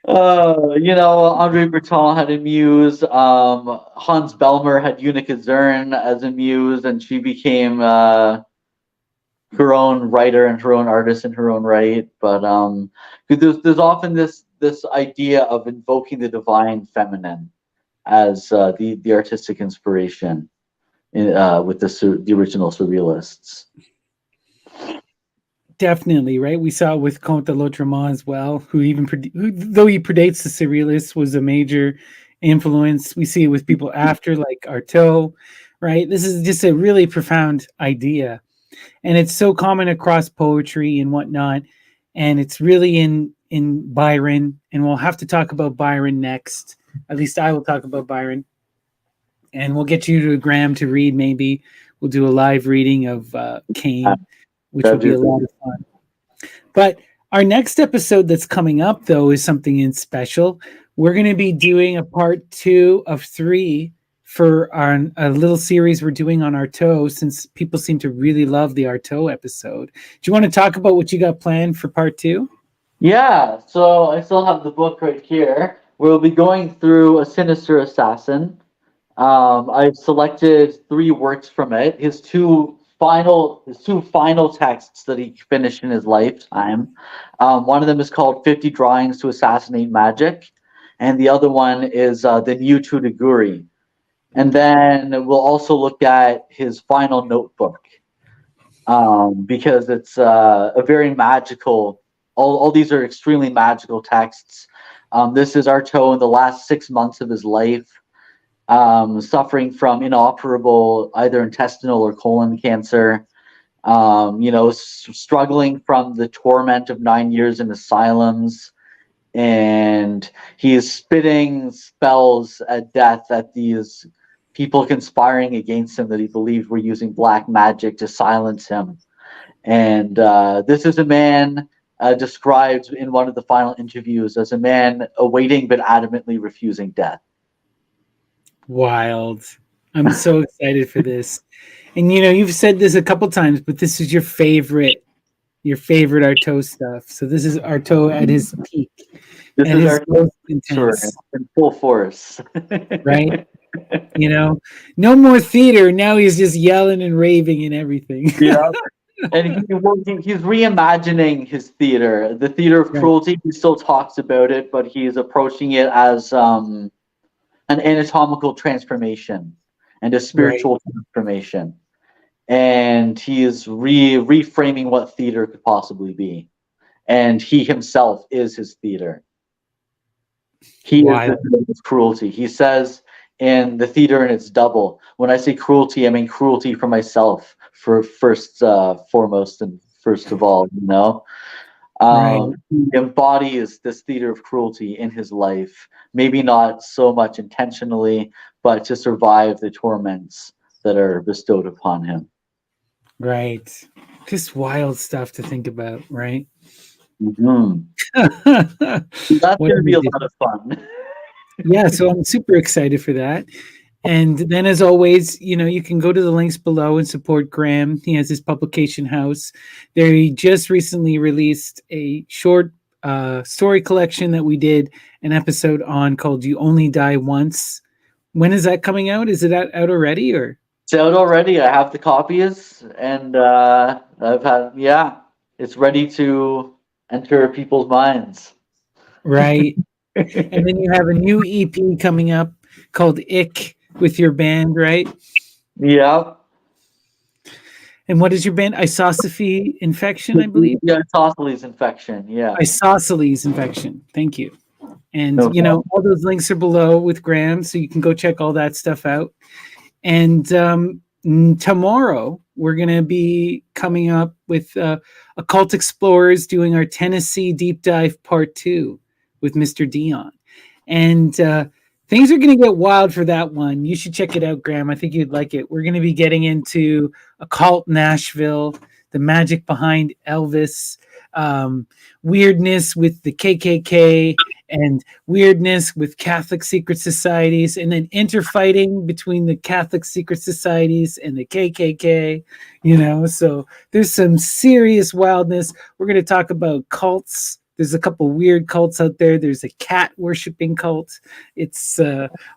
Andre Breton had a muse. Hans Belmer had Unica Zern as a muse, and she became her own writer and her own artist in her own right. But there's often this idea of invoking the divine feminine as the artistic inspiration with the original Surrealists.
Definitely, right? We saw it with Comte de Lautremont as well, who though he predates the Surrealists, was a major influence. We see it with people after, like Artaud, right? This is just a really profound idea, and it's so common across poetry and whatnot. And it's really in Byron, and we'll have to talk about Byron next. At least I will talk about Byron, and we'll get you to Graham to read. Maybe we'll do a live reading of Cain, which will be a lot of fun. But our next episode that's coming up, though, is something special. We're going to be doing a part 2 of 3 for a little series we're doing on Artaud, since people seem to really love the Artaud episode. Do you want to talk about what you got planned for part 2?
Yeah, so I still have the book right here. We'll be going through A Sinister Assassin. I've selected 3 works from it. His two final texts that he finished in his lifetime. One of them is called 50 Drawings to Assassinate Magic, and the other one is The New Tutaguri. And then we'll also look at his final notebook, because it's a very magical. All these are extremely magical texts. This is Artaud in the last 6 months of his life, suffering from inoperable either intestinal or colon cancer, struggling from the torment of 9 years in asylums, and he is spitting spells at death at these people conspiring against him that he believed were using black magic to silence him. And this is a man described in one of the final interviews as a man awaiting but adamantly refusing death.
Wild. I'm so excited for this. And you've said this a couple times, but this is your favorite Artaud stuff. So this is Artaud at his peak.
This is Artaud
intense
in full force.
Right? No more theater. Now he's just yelling and raving and everything.
Yeah. And he's reimagining his theater. The theater of cruelty, he still talks about it, but he's approaching it as an anatomical transformation and a spiritual transformation. And he is reframing what theater could possibly be. And he himself is his theater. He is the theater of cruelty. He says in The Theater and Its Double, when I say cruelty, I mean cruelty for myself, for foremost and first of all, He embodies this theater of cruelty in his life, maybe not so much intentionally, but to survive the torments that are bestowed upon him.
Right. Just wild stuff to think about, right?
Mm-hmm. That's going to be a lot of fun.
Yeah, so I'm super excited for that. And then, as always, you can go to the links below and support Graham. He has his publication house. They just recently released a short story collection that we did an episode on called You Only Die Once. When is that coming out? Is it out already, or?
It's out already. I have the copies, and it's ready to enter people's minds.
Right. And then you have a new EP coming up called Ick with your band, right?
Yeah.
And what is your band? Isosophy infection, I believe.
Yeah, isosceles infection. Yeah.
Isosceles infection. Thank you. And
No problem.
all those links are below with Graham, so you can go check all that stuff out. And tomorrow we're going to be coming up with Occult Explorers doing our Tennessee Deep Dive Part 2 with Mr. Dion. And things are going to get wild for that one. You should check it out, Graham. I think you'd like it. We're going to be getting into occult Nashville, the magic behind Elvis, weirdness with the KKK, and weirdness with Catholic secret societies, and then interfighting between the Catholic secret societies and the KKK. So there's some serious wildness. We're going to talk about cults. There's a couple weird cults out there. There's a cat worshiping cult. It's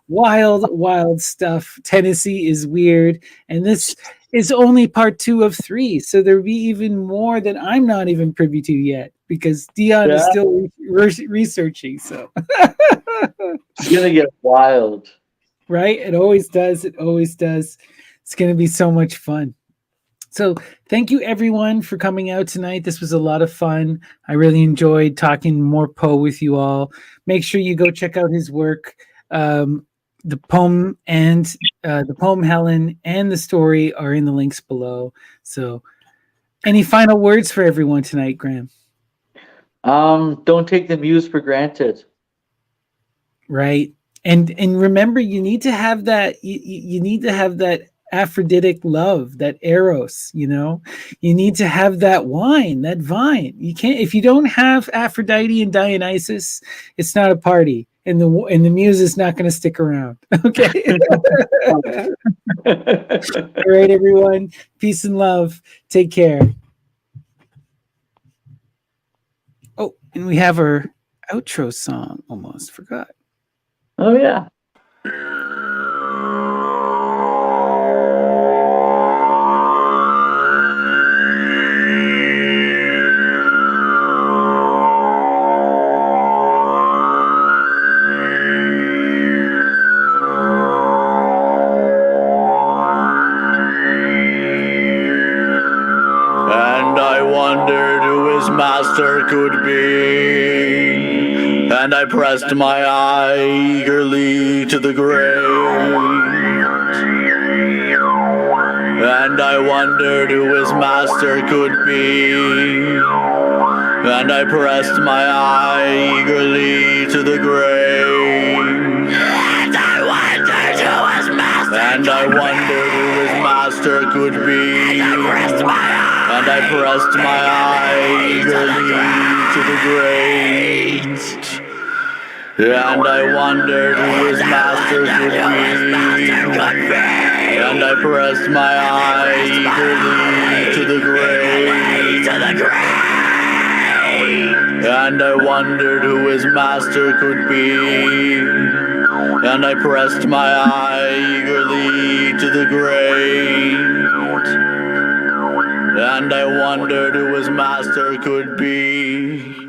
wild stuff. Tennessee is weird. And this is only part 2 of 3. So there'll be even more that I'm not even privy to yet because Dion is still researching. So
it's going to get wild.
Right? It always does. It always does. It's going to be so much fun. So thank you, everyone, for coming out tonight. This was a lot of fun. I really enjoyed talking more Poe with you all. Make sure you go check out his work. The poem and the poem Helen and the story are in the links below. So any final words for everyone tonight, Graham?
Don't take the muse for granted.
Right. And remember, you need to have that. You need to have that Aphroditic love, that eros. You need to have that wine, that vine. You can't if you don't have Aphrodite and Dionysus, it's not a party, and the muse is not going to stick around. Okay. All right, everyone. Peace and love. Take care. Oh, and we have our outro song. Almost forgot.
Oh yeah.
Master could be, and I pressed my eye eagerly to the grave, and I wondered who his master could be, and I pressed my eye eagerly to the grave, and I wondered who his master could be, and I pressed my eye. And I pressed my eye eagerly to the grave, and I wondered who his master could be, and I pressed my eye eagerly to the grave, and I wondered who his master could be, and I pressed my eye eagerly to the grave. And I wondered who his master could be.